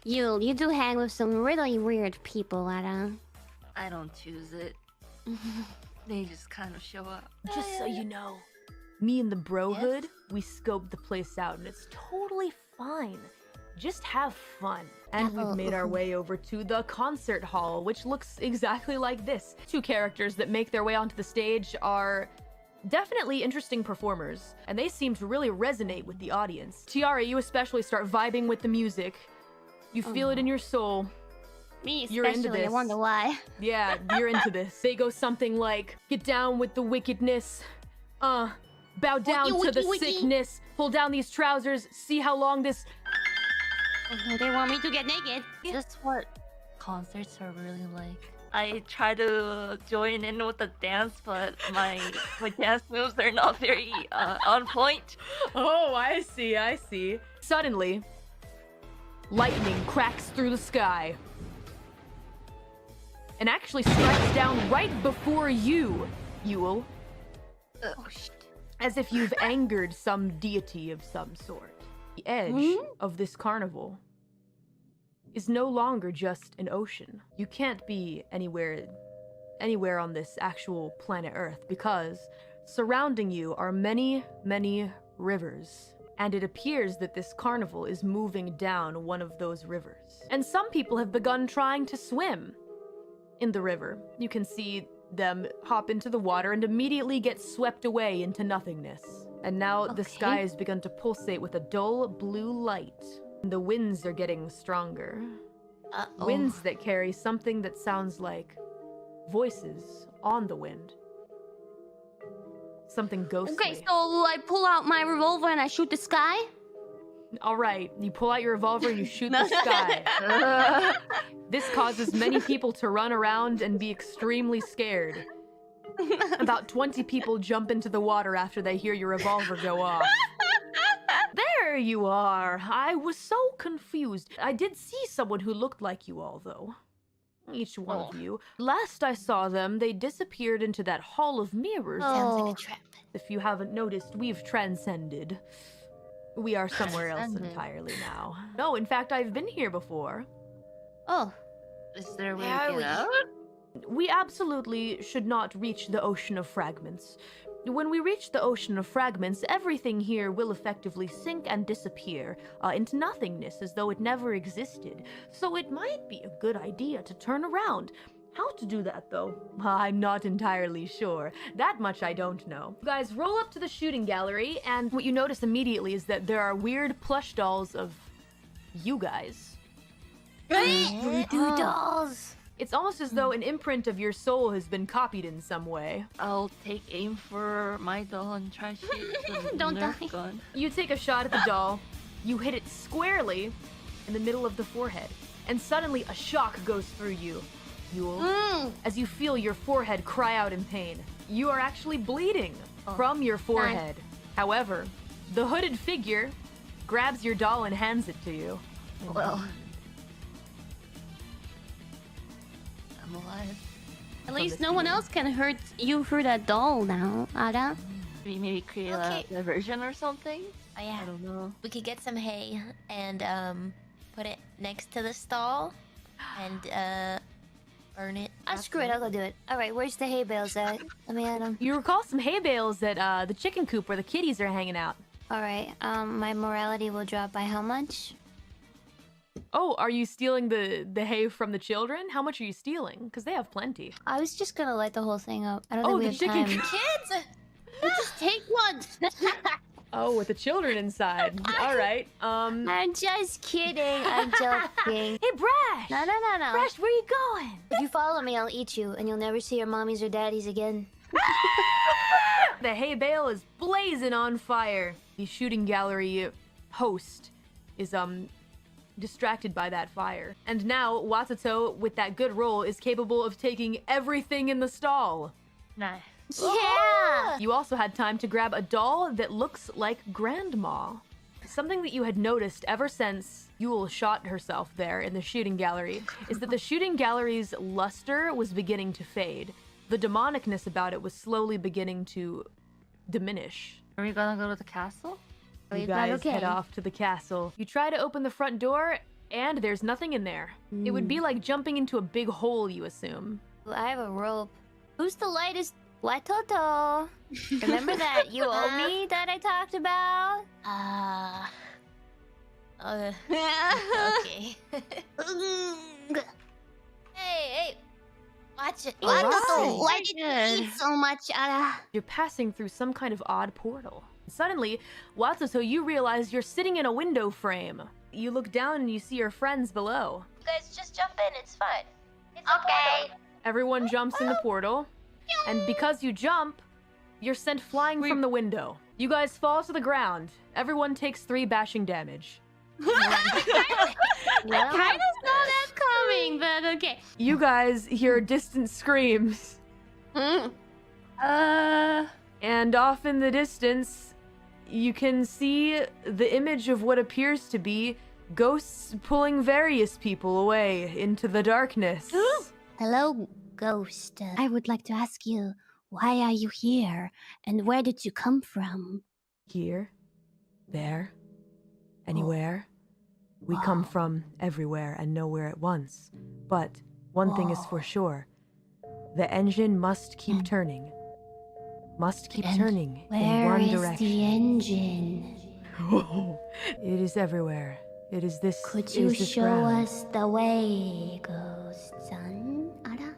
Speaker 6: You do hang with some really weird people, Ada.
Speaker 4: I don't choose it. They just kind of show up.
Speaker 1: Just so you know, me and the brohood, we scoped the place out and it's totally fine. Just have fun. And we've made our way over to the concert hall, which looks exactly like this. Two characters that make their way onto the stage are definitely interesting performers, and they seem to really resonate with the audience. Tiara, you especially start vibing with the music. You feel it in your soul.
Speaker 6: Me
Speaker 1: You're into
Speaker 6: especially, I
Speaker 1: this.
Speaker 6: wonder why.
Speaker 1: Yeah, you're into this. They go something like, get down with the wickedness. Bow down to the
Speaker 6: wiki.
Speaker 1: sickness. Pull down these trousers. See how long this...
Speaker 6: Oh no, they want me to get naked.
Speaker 4: Is this what concerts are really like? I try to join in with the dance, but my dance moves are not very on point.
Speaker 1: Oh, I see. Suddenly, lightning cracks through the sky and actually strikes down right before you, Yuul,
Speaker 4: Oh shit.
Speaker 1: as if you've angered some deity of some sort. The edge of this carnival is no longer just an ocean. You can't be anywhere on this actual planet Earth because surrounding you are many, many rivers. And it appears that this carnival is moving down one of those rivers. And some people have begun trying to swim in the river. You can see them hop into the water and immediately get swept away into nothingness. And now the sky has begun to pulsate with a dull blue light. And the winds are getting stronger. Winds that carry something that sounds like voices on the wind. Something ghostly.
Speaker 6: Okay, so I pull out my revolver and I shoot the sky.
Speaker 1: All right, you pull out your revolver, you shoot the sky. This causes many people to run around and be extremely scared. About 20 people jump into the water after they hear your revolver go off. There you are. I was so confused. I did see someone who looked like you all, though. Each one of you. Last I saw them, they disappeared into that hall of mirrors.
Speaker 5: Sounds like a trap.
Speaker 1: If you haven't noticed, we've transcended. We are somewhere else entirely now. No, in fact, I've been here before.
Speaker 6: Oh,
Speaker 4: Is there a way
Speaker 5: Where
Speaker 4: to
Speaker 5: are
Speaker 4: get
Speaker 5: we?
Speaker 4: out?
Speaker 1: We absolutely should not reach the Ocean of Fragments. When we reach the Ocean of Fragments, everything here will effectively sink and disappear into nothingness as though it never existed. So it might be a good idea to turn around. How to do that, though? I'm not entirely sure. That much I don't know. You guys, roll up to the shooting gallery, and what you notice immediately is that there are weird plush dolls of you guys.
Speaker 5: Voodoo dolls.
Speaker 1: It's almost as though an imprint of your soul has been copied in some way.
Speaker 4: I'll take aim for my doll and try to shoot the
Speaker 6: Don't
Speaker 4: Nerf
Speaker 6: die.
Speaker 4: gun.
Speaker 1: You take a shot at the doll, you hit it squarely in the middle of the forehead, and suddenly a shock goes through you, Yuul, as you feel your forehead cry out in pain. You are actually bleeding from your forehead. However, the hooded figure grabs your doll and hands it to you.
Speaker 4: Well, I'm alive.
Speaker 6: at least no one else can hurt you through that doll now, Ada.
Speaker 4: Maybe create
Speaker 5: Okay.
Speaker 4: a diversion or something?
Speaker 5: Oh yeah.
Speaker 4: I don't know.
Speaker 5: We could get some hay and put it next to the stall and burn it. Ah, screw it. I'll go do it. All right. Where's the hay bales at? Let me add them.
Speaker 1: You recall some hay bales at the chicken coop where the kitties are hanging out.
Speaker 3: All right. My morality will drop by how much?
Speaker 1: Oh, are you stealing the hay from the children? How much are you stealing? Because they have plenty.
Speaker 3: I was just gonna light the whole thing up. I don't
Speaker 1: Oh,
Speaker 3: think we
Speaker 1: the
Speaker 3: have
Speaker 1: chicken
Speaker 3: time.
Speaker 5: Kids.
Speaker 6: Just take one.
Speaker 1: Oh, with the children inside. All right.
Speaker 3: I'm just kidding. I'm joking.
Speaker 1: Hey, Brash!
Speaker 3: No.
Speaker 1: Brash, where you going?
Speaker 3: If you follow me, I'll eat you, and you'll never see your mommies or daddies again.
Speaker 1: The hay bale is blazing on fire. The shooting gallery host is distracted by that fire. And now Watoto, with that good roll, is capable of taking everything in the stall.
Speaker 4: Nice.
Speaker 3: Yeah.
Speaker 1: You also had time to grab a doll that looks like Grandma. Something that you had noticed ever since Yuul shot herself there in the shooting gallery is that the shooting gallery's luster was beginning to fade. The demonicness about it was slowly beginning to diminish.
Speaker 4: Are we gonna go to the castle?
Speaker 3: Oh,
Speaker 1: You
Speaker 3: is that
Speaker 1: guys head
Speaker 3: okay?
Speaker 1: off to the castle. You try to open the front door, and there's nothing in there. It would be like jumping into a big hole, you assume.
Speaker 3: I have a rope. Who's the lightest? Watoto. Remember that you owe me that I talked about?
Speaker 5: Okay. hey. Watch it.
Speaker 6: Watoto, why did
Speaker 4: Good.
Speaker 6: you eat so much, Ada?
Speaker 1: You're passing through some kind of odd portal. Suddenly, Watoto, you realize you're sitting in a window frame. You look down and you see your friends below.
Speaker 5: guys just jump in. It's fine. It's
Speaker 6: Okay.
Speaker 2: Everyone jumps in the portal, and because you jump, you're sent flying from the window. You guys fall to the ground. Everyone takes 3 bashing damage.
Speaker 6: I kind of saw that coming, but okay.
Speaker 2: You guys hear distant screams, and off in the distance, you can see the image of what appears to be ghosts pulling various people away into the darkness.
Speaker 6: Hello, ghost. I would like to ask you, why are you here, and where did you come from?
Speaker 2: Here, there, anywhere. We come from everywhere and nowhere at once. But one thing is for sure. The engine must keep turning. Must keep turning in one direction.
Speaker 6: Where is the engine?
Speaker 2: It is everywhere. It is this.
Speaker 6: Could
Speaker 2: it
Speaker 6: you
Speaker 2: is this
Speaker 6: show
Speaker 2: ground.
Speaker 6: us the way, ghost-son? Ara?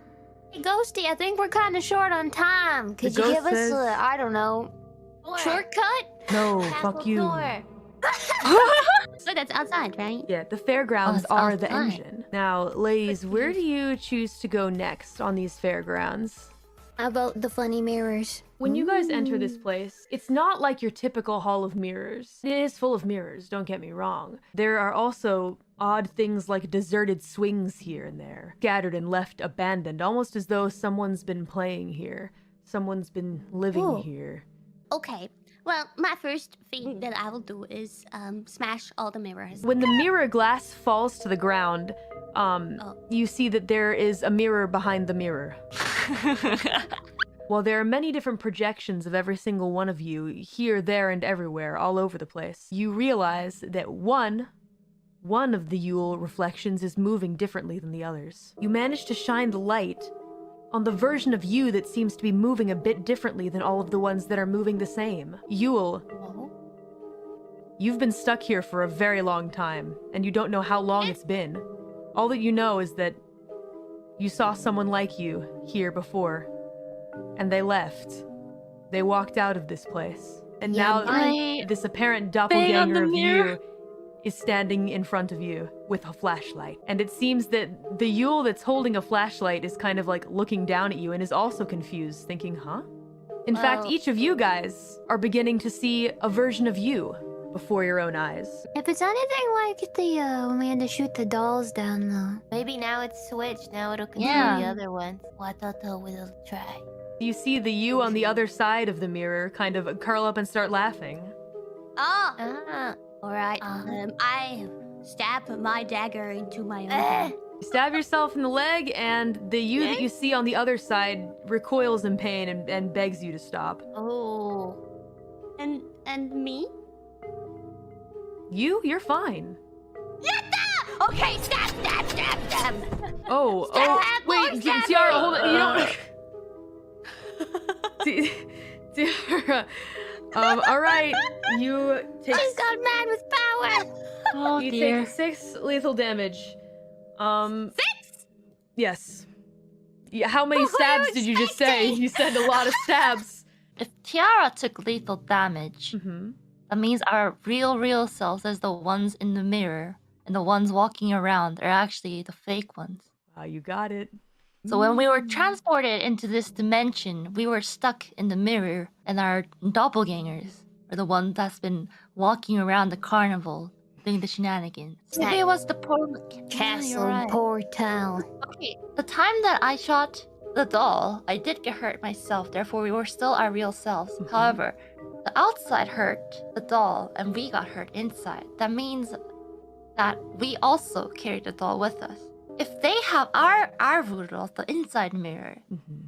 Speaker 3: Hey, Ghosty, I think we're kind of short on time. Could you
Speaker 2: ghost
Speaker 3: give us
Speaker 2: says-
Speaker 3: I don't know, shortcut?
Speaker 2: No,
Speaker 5: Castle
Speaker 2: fuck you.
Speaker 5: door.
Speaker 6: So that's outside, right?
Speaker 2: Yeah, the fairgrounds
Speaker 6: it's
Speaker 2: are the
Speaker 6: outside.
Speaker 2: engine. Now, ladies, where do you choose to go next on these fairgrounds?
Speaker 3: How about the funny mirrors?
Speaker 2: When you guys enter this place, it's not like your typical hall of mirrors. It is full of mirrors, don't get me wrong. There are also odd things like deserted swings here and there, scattered and left abandoned, almost as though someone's been playing here. Someone's been living
Speaker 6: Ooh.
Speaker 2: here.
Speaker 6: Okay. Well, my first thing that I will do is smash all the mirrors.
Speaker 2: When the mirror glass falls to the ground, you see that there is a mirror behind the mirror. While there are many different projections of every single one of you, here, there, and everywhere, all over the place, you realize that one of the Yuul reflections is moving differently than the others. You manage to shine the light on the version of you that seems to be moving a bit differently than all of the ones that are moving the same. Yuul, you've been stuck here for a very long time, and you don't know how long it's been. All that you know is that you saw someone like you here before, and they left. They walked out of this place. And now this apparent doppelganger of you is standing in front of you with a flashlight. And it seems that the Yuul that's holding a flashlight is kind of like looking down at you and is also confused, thinking, huh? In fact, each of you guys are beginning to see a version of you before your own eyes.
Speaker 3: If it's anything like the when we had to shoot the dolls down, though.
Speaker 5: Maybe now it's switched. Now it'll control
Speaker 4: Yeah.
Speaker 5: the other ones. Watoto will try.
Speaker 2: You see the you on the other side of the mirror kind of curl up and start laughing.
Speaker 6: Oh!
Speaker 5: Ah.
Speaker 6: Alright, I stab my dagger into my own.
Speaker 2: You stab yourself in the leg, and the you that you see on the other side recoils in pain and begs you to stop.
Speaker 5: Oh.
Speaker 6: And me?
Speaker 2: You're fine.
Speaker 6: Yatta! Okay, stab!
Speaker 2: Oh,
Speaker 6: Stab,
Speaker 2: wait,
Speaker 6: more stabbing!
Speaker 2: Tiara, hold on. You don't. Tiara, all right. You take.
Speaker 6: She's got man with power!
Speaker 4: Oh
Speaker 2: You
Speaker 4: dear.
Speaker 2: take 6 lethal damage.
Speaker 6: 6?
Speaker 2: Yes. Yeah, how many stabs did you just say? You said a lot of stabs.
Speaker 4: If Tiara took lethal damage,
Speaker 2: Mm-hmm.
Speaker 4: that means our real selves as the ones in the mirror and the ones walking around are actually the fake ones.
Speaker 2: Wow, you got it.
Speaker 4: So when we were transported into this dimension, we were stuck in the mirror, and our doppelgangers are the ones that's been walking around the carnival doing the shenanigans. Maybe it was the poor
Speaker 3: Castle
Speaker 4: right.
Speaker 3: and Port Town.
Speaker 4: Okay, the time that I shot the doll, I did get hurt myself, therefore we were still our real selves. However, the outside hurt the doll and we got hurt inside. That means that we also carried the doll with us. If they have our voodoo dolls, the inside mirror,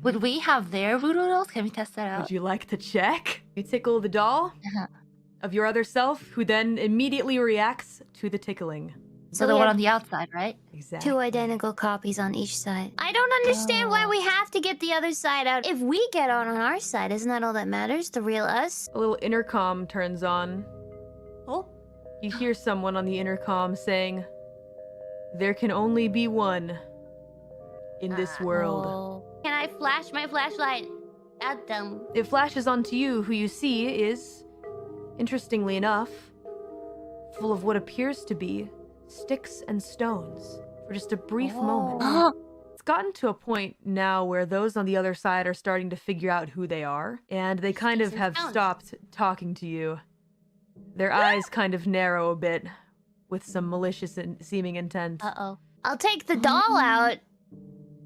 Speaker 4: would we have their voodoo dolls? Can we test that out?
Speaker 2: Would you like to check? You tickle the doll of your other self, who then immediately reacts to the tickling.
Speaker 4: So
Speaker 3: So
Speaker 4: the
Speaker 3: we
Speaker 4: one
Speaker 3: have
Speaker 4: on the outside, right?
Speaker 2: Exactly.
Speaker 3: 2 identical copies on each side. I don't understand why we have to get the other side out. If we get on our side, isn't that all that matters? The real us?
Speaker 2: A little intercom turns on.
Speaker 6: Oh?
Speaker 2: You hear someone on the intercom saying, "There can only be one in this world."
Speaker 5: Oh.
Speaker 6: Can I flash my flashlight at them?
Speaker 2: It flashes onto you. Who you see is, interestingly enough, full of what appears to be sticks and stones
Speaker 1: for just a brief moment. It's gotten to a point now where those on the other side are starting to figure out who they are, and they kind of have stopped talking to you. Their eyes kind of narrow a bit with some malicious seeming intent.
Speaker 5: Uh-oh.
Speaker 3: I'll take the doll out,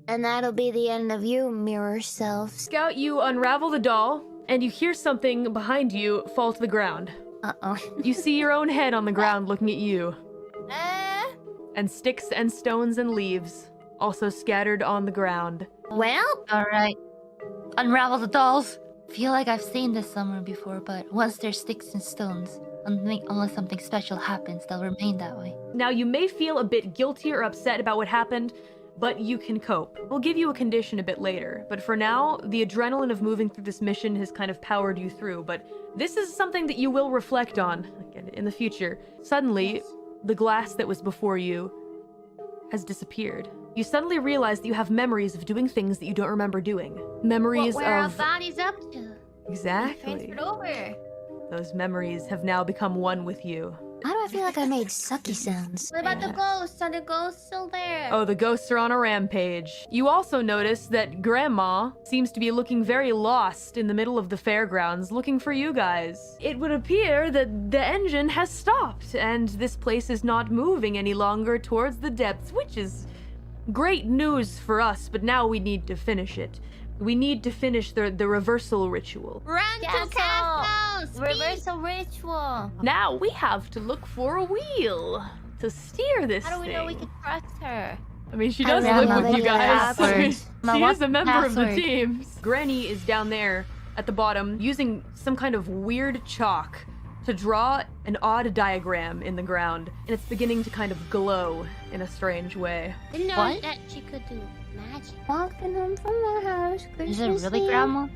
Speaker 3: and that'll be the end of you, mirror self.
Speaker 1: Scout, you unravel the doll, and you hear something behind you fall to the ground.
Speaker 3: Uh-oh.
Speaker 1: You see your own head on the ground looking at you. And sticks and stones and leaves also scattered on the ground.
Speaker 3: Well,
Speaker 4: Alright. Unravel the dolls. Feel like I've seen this somewhere before, but once there's sticks and stones, unless something special happens, they'll remain that way.
Speaker 1: Now, you may feel a bit guilty or upset about what happened, but you can cope. We'll give you a condition a bit later, but for now, the adrenaline of moving through this mission has kind of powered you through, but this is something that you will reflect on again in the future. Suddenly, the glass that was before you has disappeared. You suddenly realize that you have memories of doing things that you don't remember doing. Memories
Speaker 6: What were our
Speaker 1: of...
Speaker 6: bodies up to?
Speaker 1: Exactly.
Speaker 5: Transferred over.
Speaker 1: Those memories have now become one with you.
Speaker 3: why do I feel like I made sucky sounds?
Speaker 6: What about the ghosts? Are the ghosts still there?
Speaker 1: Oh, the ghosts are on a rampage. You also notice that Grandma seems to be looking very lost in the middle of the fairgrounds, looking for you guys. It would appear that the engine has stopped, and this place is not moving any longer towards the depths, which is great news for us, but now we need to finish it. We need to finish the reversal ritual.
Speaker 6: Run to castles! Speed!
Speaker 5: Reversal ritual.
Speaker 1: Now we have to look for a wheel to steer this
Speaker 5: How do we know we
Speaker 1: thing.
Speaker 5: can trust her?
Speaker 1: I mean, she
Speaker 3: I
Speaker 1: does
Speaker 3: don't
Speaker 1: live
Speaker 3: know
Speaker 1: with
Speaker 3: the
Speaker 1: you guys.
Speaker 3: password.
Speaker 4: Now
Speaker 1: She
Speaker 4: what's
Speaker 1: is a member of the
Speaker 4: password?
Speaker 1: teams. Granny is down there at the bottom using some kind of weird chalk to draw an odd diagram in the ground, and it's beginning to kind of glow in a strange way.
Speaker 6: Didn't know
Speaker 4: What?
Speaker 6: that she could do magic.
Speaker 3: Walking home from my house,
Speaker 4: Is it
Speaker 3: Christmas
Speaker 4: really
Speaker 3: Eve.
Speaker 4: Grandma?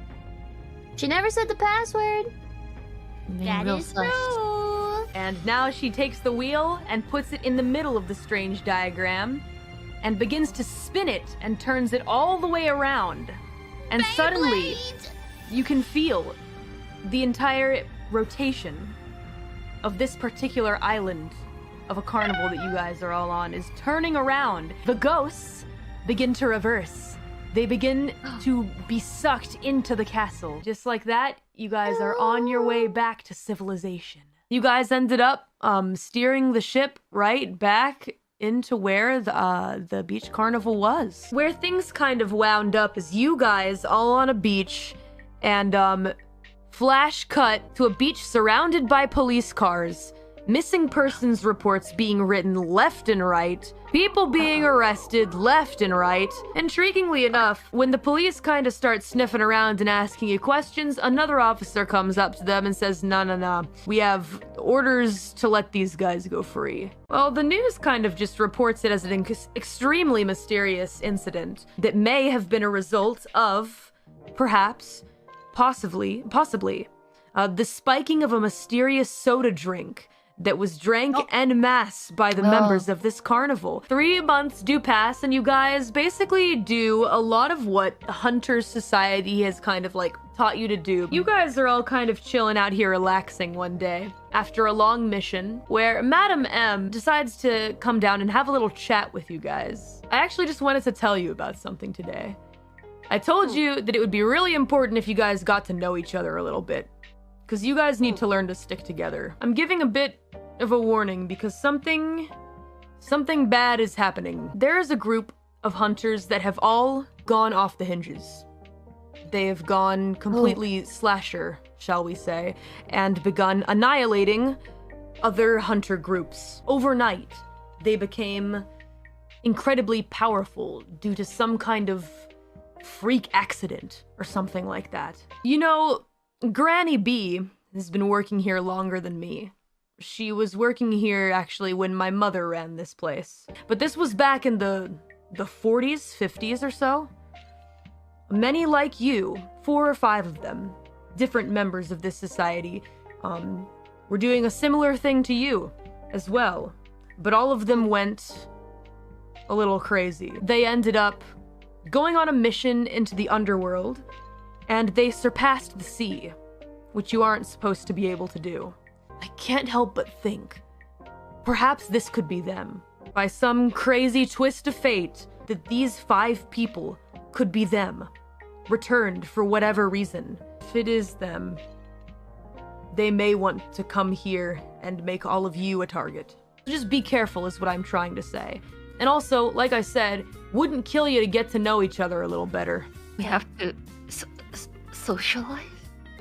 Speaker 3: She never said the password.
Speaker 4: I'm being
Speaker 6: That
Speaker 4: real
Speaker 6: is
Speaker 4: sus.
Speaker 6: true.
Speaker 1: And now she takes the wheel and puts it in the middle of the strange diagram and begins to spin it and turns it all the way around. And suddenly, you can feel the entire rotation of this particular island of a carnival that you guys are all on is turning around. The ghosts begin to reverse. They begin to be sucked into the castle. Just like that, you guys are on your way back to civilization. You guys ended up steering the ship right back into where the beach carnival was. Where things kind of wound up is you guys all on a beach and flash cut to a beach surrounded by police cars, missing persons reports being written left and right, people being arrested left and right. Intriguingly enough, when the police kind of start sniffing around and asking you questions, another officer comes up to them and says, no, we have orders to let these guys go free. Well, the news kind of just reports it as an extremely mysterious incident that may have been a result of, perhaps, possibly, the spiking of a mysterious soda drink that was drank en masse by the members of this carnival. 3 months do pass, and you guys basically do a lot of what the Hunters Society has kind of like taught you to do. You guys are all kind of chilling out here relaxing one day after a long mission where Madam M decides to come down and have a little chat with you guys. I actually just wanted to tell you about something today. I told you that it would be really important if you guys got to know each other a little bit, because you guys need to learn to stick together. I'm giving a bit of a warning because something bad is happening. There is a group of hunters that have all gone off the hinges. They have gone completely slasher, shall we say, and begun annihilating other hunter groups. Overnight, they became incredibly powerful due to some kind of freak accident or something like that. You know, Granny B has been working here longer than me. She was working here actually when my mother ran this place. But this was back in the 40s, 50s or so. Many like you, 4 or 5 of them, different members of this society, were doing a similar thing to you as well. But all of them went a little crazy. They ended up going on a mission into the underworld, and they surpassed the sea, which you aren't supposed to be able to do. I can't help but think, perhaps this could be them. by some crazy twist of fate, that these 5 people could be them, returned for whatever reason. If it is them, they may want to come here and make all of you a target. Just be careful is what I'm trying to say. And also, like I said, wouldn't kill you to get to know each other a little better.
Speaker 4: We have to socialize?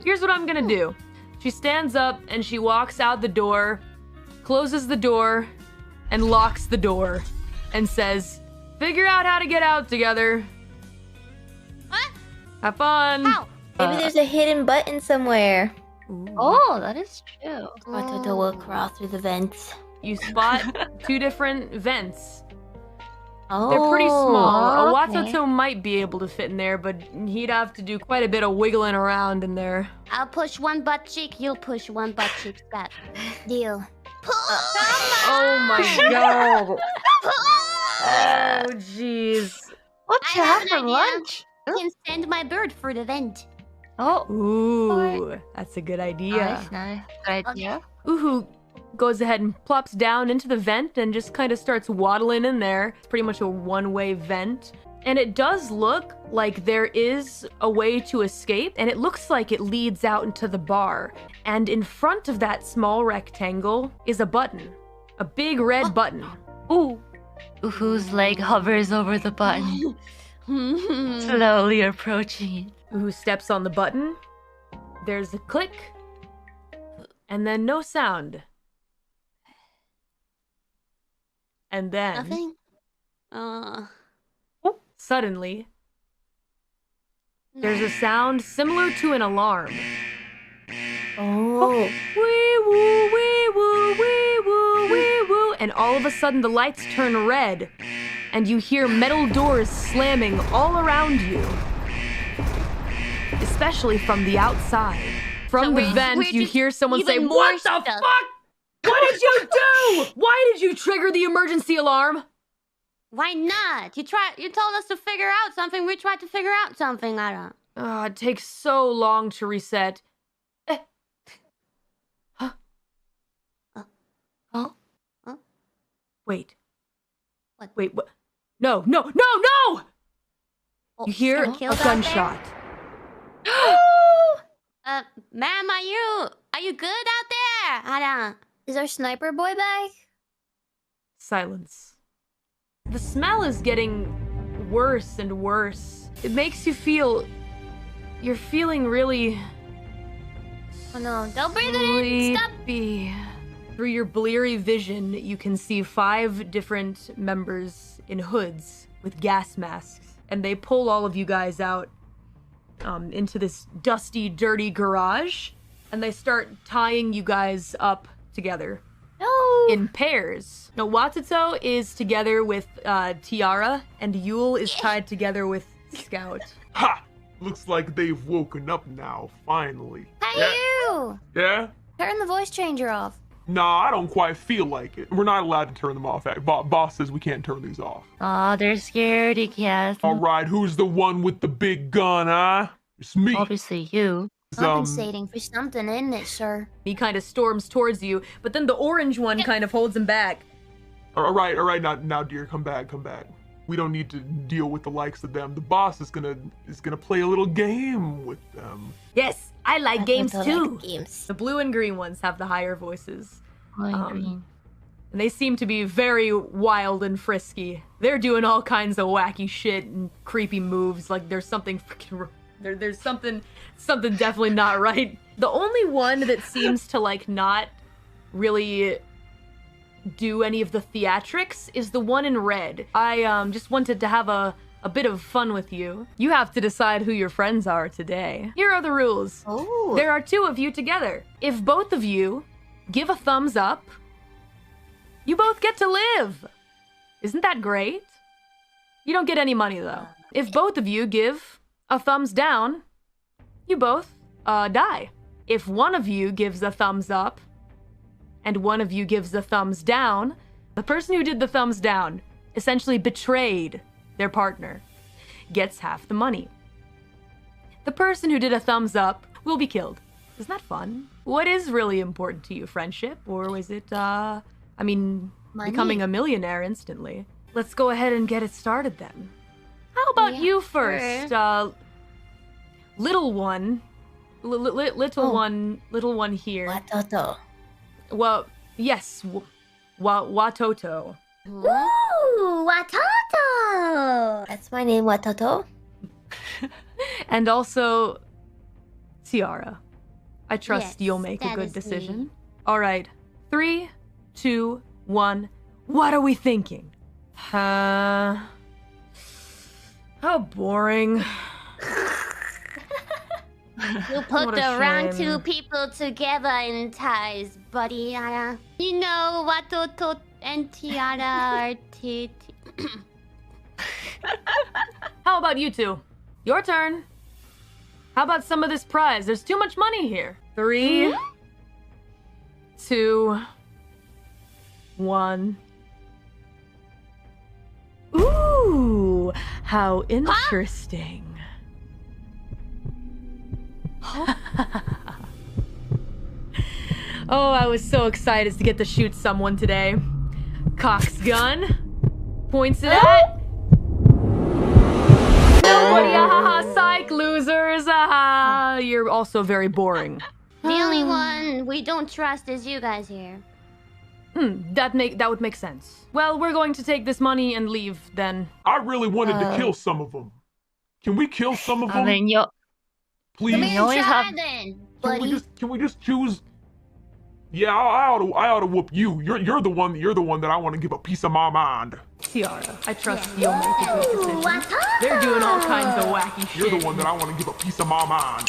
Speaker 1: Here's what I'm gonna do. She stands up and she walks out the door, closes the door, and locks the door, and says, "Figure out how to get out together.
Speaker 6: What?
Speaker 1: Have fun."
Speaker 6: How?
Speaker 5: Maybe there's a hidden button somewhere.
Speaker 4: Oh, that is true.
Speaker 5: Watoto will crawl through the vents.
Speaker 1: You spot 2 different vents.
Speaker 5: Oh,
Speaker 1: They're pretty small. A
Speaker 5: okay.
Speaker 1: Watoto might be able to fit in there, but he'd have to do quite a bit of wiggling around in there.
Speaker 6: I'll push one butt cheek, you'll push one butt cheek back.
Speaker 3: Deal.
Speaker 1: Oh my god. Oh jeez.
Speaker 4: What
Speaker 6: I
Speaker 4: you
Speaker 6: have
Speaker 4: have
Speaker 6: an
Speaker 4: for
Speaker 6: idea.
Speaker 4: lunch?
Speaker 6: I can send my bird for the vent.
Speaker 4: Oh,
Speaker 1: Ooh, that's a good idea.
Speaker 4: nice. Good idea.
Speaker 1: Uhu goes ahead and plops down into the vent and just kind of starts waddling in there. It's pretty much a one-way vent. And it does look like there is a way to escape, and it looks like it leads out into the bar. And in front of that small rectangle is a button. A big red button.
Speaker 4: Ooh. Uhu's leg hovers over the button, slowly approaching.
Speaker 1: Uhu steps on the button. There's a click. And then no sound. And then
Speaker 6: Nothing?
Speaker 1: suddenly there's a sound similar to an alarm.
Speaker 5: Oh.
Speaker 1: Wee woo, wee woo, wee woo, wee woo. And all of a sudden the lights turn red and you hear metal doors slamming all around you. Especially from the outside. From the vent, you hear someone say, "What the fuck? What did you do? Why did you trigger the emergency alarm?"
Speaker 6: Why not? You told us to figure out something, we tried to figure out something, I don't.
Speaker 1: Oh, it takes so long to reset. Huh?
Speaker 6: Huh?
Speaker 1: Wait.
Speaker 6: What?
Speaker 1: Wait, what? No, no, no, no!
Speaker 6: Oh,
Speaker 1: You hear
Speaker 6: someone
Speaker 1: a
Speaker 6: killed out there?
Speaker 1: gunshot.
Speaker 6: Ma'am, are you good out there? I don't.
Speaker 3: Is our sniper boy back?
Speaker 1: Silence. The smell is getting worse and worse. It makes you feel... You're feeling really...
Speaker 3: Oh no, don't breathe it in! Stop!
Speaker 1: sleepy. Through your bleary vision, you can see 5 different members in hoods with gas masks. And they pull all of you guys out into this dusty, dirty garage. And they start tying you guys up together.
Speaker 3: No!
Speaker 1: In pairs. Now, Watoto is together with Tiara, and Yuul is tied together with Scout.
Speaker 8: Ha! Looks like they've woken up now, finally.
Speaker 3: Hey,
Speaker 8: Yeah?
Speaker 3: you!
Speaker 8: Yeah?
Speaker 3: Turn the voice changer off.
Speaker 8: Nah, I don't quite feel like it. We're not allowed to turn them off. Boss says we can't turn these off.
Speaker 4: Oh, they're scaredy cats.
Speaker 8: Alright, who's the one with the big gun, huh? It's me.
Speaker 4: Obviously you.
Speaker 3: Compensating for something, isn't it, sir?
Speaker 1: He kind of storms towards you, but then the orange one kind of holds him back.
Speaker 8: Alright, now dear, come back. We don't need to deal with the likes of them. The boss is gonna play a little game with them.
Speaker 1: Yes, I like games
Speaker 3: I
Speaker 1: too.
Speaker 3: like games.
Speaker 1: The blue and green ones have the higher voices.
Speaker 4: Green.
Speaker 1: And they seem to be very wild and frisky. They're doing all kinds of wacky shit and creepy moves. Like there's something freaking... There's something definitely not right. The only one that seems to like not really do any of the theatrics is the one in red. I just wanted to have a bit of fun with you. You have to decide who your friends are today. Here are the rules.
Speaker 3: Oh.
Speaker 1: There are 2 of you together. If both of you give a thumbs up, you both get to live. Isn't that great? You don't get any money though. If both of you give a thumbs down, you both die. If one of you gives a thumbs up and one of you gives a thumbs down, the person who did the thumbs down essentially betrayed their partner, gets half the money. The person who did a thumbs up will be killed. Isn't that fun? What is really important to you, friendship? Or is it,
Speaker 6: Money.
Speaker 1: becoming a millionaire instantly. Let's go ahead and get it started then. How about you first, little one? Little one here.
Speaker 5: Watoto.
Speaker 1: Well, yes, Watoto.
Speaker 3: Ooh, Watoto!
Speaker 5: That's my name, Watoto.
Speaker 1: And also, Tiara. I trust
Speaker 6: Yes,
Speaker 1: you'll make a
Speaker 6: that
Speaker 1: good
Speaker 6: is me.
Speaker 1: decision. All right, 3, 2, 1. What are we thinking? How boring.
Speaker 6: You put
Speaker 1: What
Speaker 6: the
Speaker 1: a
Speaker 6: wrong
Speaker 1: shame.
Speaker 6: two people together in ties, buddy. You know Watoto and Tiara are
Speaker 1: How about you two? Your turn. How about some of this prize? There's too much money here. 3, 2, 1. Ooh, how interesting. Oh, I was so excited to get to shoot someone today. Cocks gun. Points it at. Nobody, ahaha, psych, losers, ahaha. You're also very boring.
Speaker 6: The only one we don't trust is you guys here.
Speaker 1: That would make sense. Well, we're going to take this money and leave then.
Speaker 8: I really wanted to kill some of them. Can we kill some of them?
Speaker 4: I mean, you
Speaker 8: Please.
Speaker 6: Come
Speaker 4: You
Speaker 6: here
Speaker 4: always
Speaker 6: and try
Speaker 4: have-
Speaker 6: then,
Speaker 8: Can
Speaker 6: buddy.
Speaker 8: we just choose? Yeah, I ought to whoop you. You're the one that I want to give a piece of my mind.
Speaker 1: Tiara, I trust you'll make a good decision. They're doing all kinds of wacky
Speaker 8: You're
Speaker 1: shit.
Speaker 8: the one that I want to give a piece of my mind.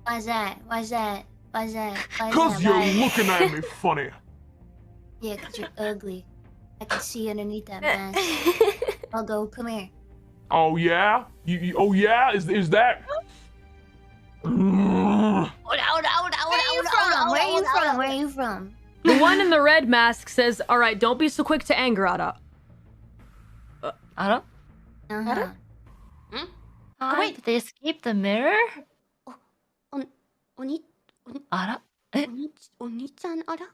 Speaker 3: Why's that? Why's that? Why's that? Why's
Speaker 8: Cause
Speaker 3: that?
Speaker 8: you're
Speaker 3: Why?
Speaker 8: looking at me funny.
Speaker 3: Yeah, cause you're ugly. I can see underneath that mask. I'll go. Come here.
Speaker 8: Oh yeah? Oh yeah? Is that? Mm.
Speaker 3: Where are you from? Where are you from?
Speaker 1: The one in the red mask says, all right, don't be so quick to anger, Ada.
Speaker 4: I don't.
Speaker 3: Uh-huh.
Speaker 4: Hi,
Speaker 6: wait.
Speaker 4: did they escape the mirror?
Speaker 6: Oni,
Speaker 4: Ara?
Speaker 6: Oni-chan, ara?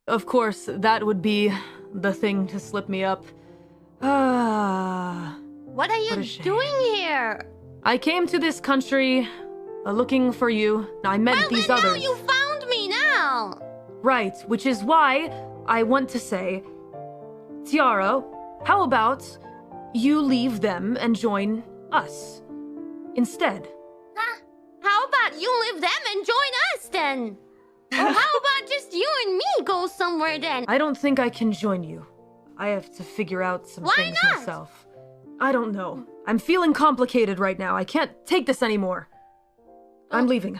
Speaker 1: Of course, that would be the thing to slip me up.
Speaker 6: What are
Speaker 1: What a
Speaker 6: you
Speaker 1: shame.
Speaker 6: doing here?
Speaker 1: I came to this country looking for you. I met these
Speaker 6: Well, then
Speaker 1: others.
Speaker 6: now you found me now.
Speaker 1: Right, which is why I want to say, Tiara, how about you leave them and join us instead?
Speaker 6: How about you leave them and join us then? Or how about just you and me go somewhere then?
Speaker 1: I don't think I can join you. I have to figure out some
Speaker 6: Why
Speaker 1: things
Speaker 6: not?
Speaker 1: myself. I don't know. I'm feeling complicated right now. I can't take this anymore. I'm leaving.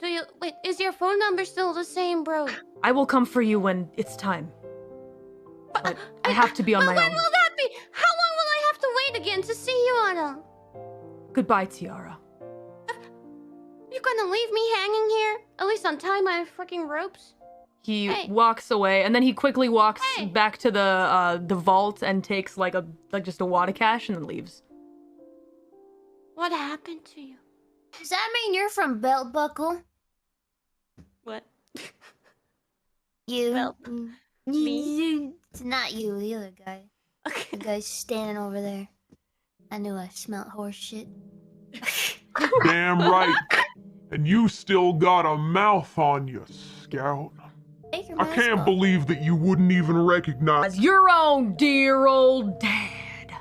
Speaker 6: Wait, is your phone number still the same, bro?
Speaker 1: I will come for you when it's time. But I have to be on my
Speaker 6: When
Speaker 1: own.
Speaker 6: will that be? How long will I have to wait again to see you, Anna?
Speaker 1: Goodbye, Tiara.
Speaker 6: You gonna leave me hanging here? At least untie my freaking ropes?
Speaker 1: He
Speaker 6: Hey.
Speaker 1: walks away, and then he quickly walks
Speaker 6: Hey.
Speaker 1: back to the vault and takes like just a wad of cash and then leaves.
Speaker 6: What happened to you?
Speaker 3: Does that mean you're from Belt Buckle?
Speaker 6: What?
Speaker 3: You.
Speaker 6: Belt-
Speaker 3: Me? It's not you, the other guy. The
Speaker 6: Okay.
Speaker 3: guy's standing over there. I knew I smelled horse shit.
Speaker 8: Damn right. And you still got a mouth on you, Scout.
Speaker 3: Take your
Speaker 8: I
Speaker 3: mask
Speaker 8: can't
Speaker 3: off.
Speaker 8: believe that you wouldn't even recognize.
Speaker 1: As your own dear old dad.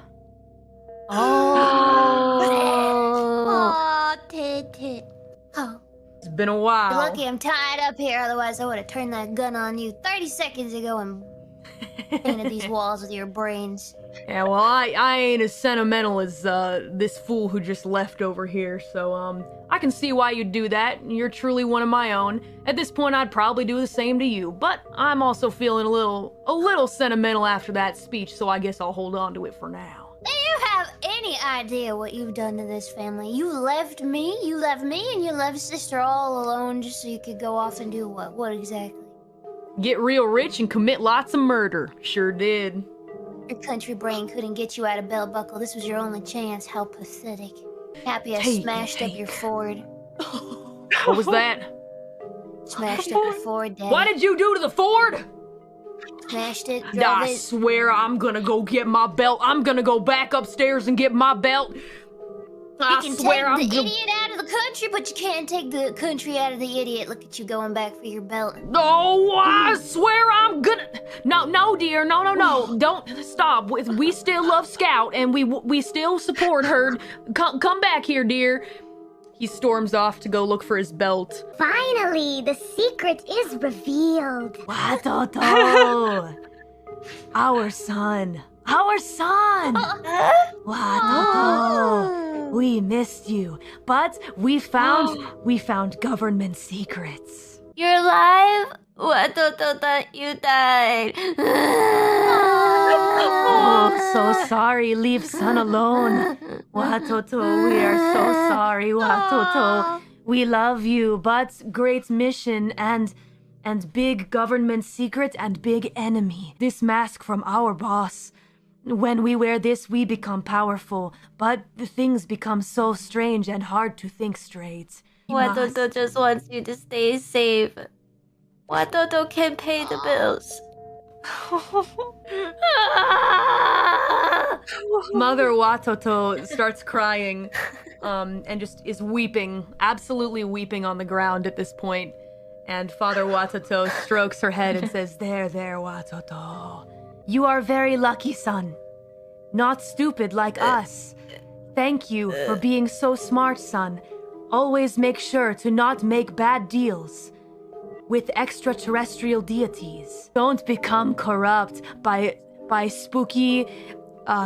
Speaker 3: Oh.
Speaker 6: Aw, tit.
Speaker 3: Oh.
Speaker 1: It's been a
Speaker 3: You're
Speaker 1: while.
Speaker 3: lucky I'm tied up here, otherwise I would have turned that gun on you 30 seconds ago and painted these walls with your brains.
Speaker 1: Yeah, well, I ain't as sentimental as this fool who just left over here, so I can see why you'd do that. You're truly one of my own. At this point, I'd probably do the same to you, but I'm also feeling a little sentimental after that speech, so I guess I'll hold on to it for now.
Speaker 3: Do you have any idea what you've done to this family? You left me, and you left sister all alone just so you could go off and do what? What exactly?
Speaker 1: Get real rich and commit lots of murder. Sure did.
Speaker 3: Your country brain couldn't get you out of Belt Buckle. This was your only chance. How pathetic. Happy I smashed up your Ford.
Speaker 1: What was that?
Speaker 3: Smashed up your Ford, Dad.
Speaker 1: What did you do to the Ford?
Speaker 3: Smashed it,
Speaker 1: I
Speaker 3: drove it.
Speaker 1: swear I'm gonna go get my belt. I'm gonna go back upstairs and get my belt. I
Speaker 3: You can
Speaker 1: swear
Speaker 3: take
Speaker 1: I'm
Speaker 3: the idiot out of the country, but you can't take the country out of the idiot. Look at you going back for your belt.
Speaker 1: Oh, I swear I'm gonna. No, dear, no. Don't stop. We still love Scout, and we still support her. Come back here, dear. He storms off to go look for his belt.
Speaker 6: Finally, the secret is revealed.
Speaker 2: Watoto! Our son! Watoto! We missed you, but we found government secrets.
Speaker 5: You're alive? Watoto thought you died.
Speaker 2: Oh, so sorry. Leave son alone. Watoto, we are so sorry, Watoto. We love you, but great mission and big government secret and big enemy. This mask from our boss. When we wear this, we become powerful, but the things become so strange and hard to think straight.
Speaker 5: Watoto just wants you to stay safe. Watoto can pay the bills.
Speaker 1: Mother Watoto starts crying, and just is weeping, absolutely weeping on the ground at this point. And Father Watoto strokes her head and says, There, Watoto.
Speaker 2: You are very lucky, son. Not stupid like us. Thank you for being so smart, son. Always make sure to not make bad deals with extraterrestrial deities. Don't become corrupt by spooky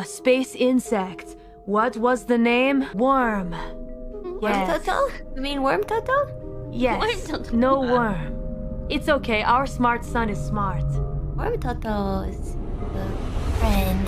Speaker 2: space insect. What was the name? Worm. Yes.
Speaker 5: Toto? You mean Worm Toto?
Speaker 2: Yes.
Speaker 5: Worm Toto.
Speaker 2: No worm. It's okay. Our smart son is smart.
Speaker 5: Worm Toto is a friend.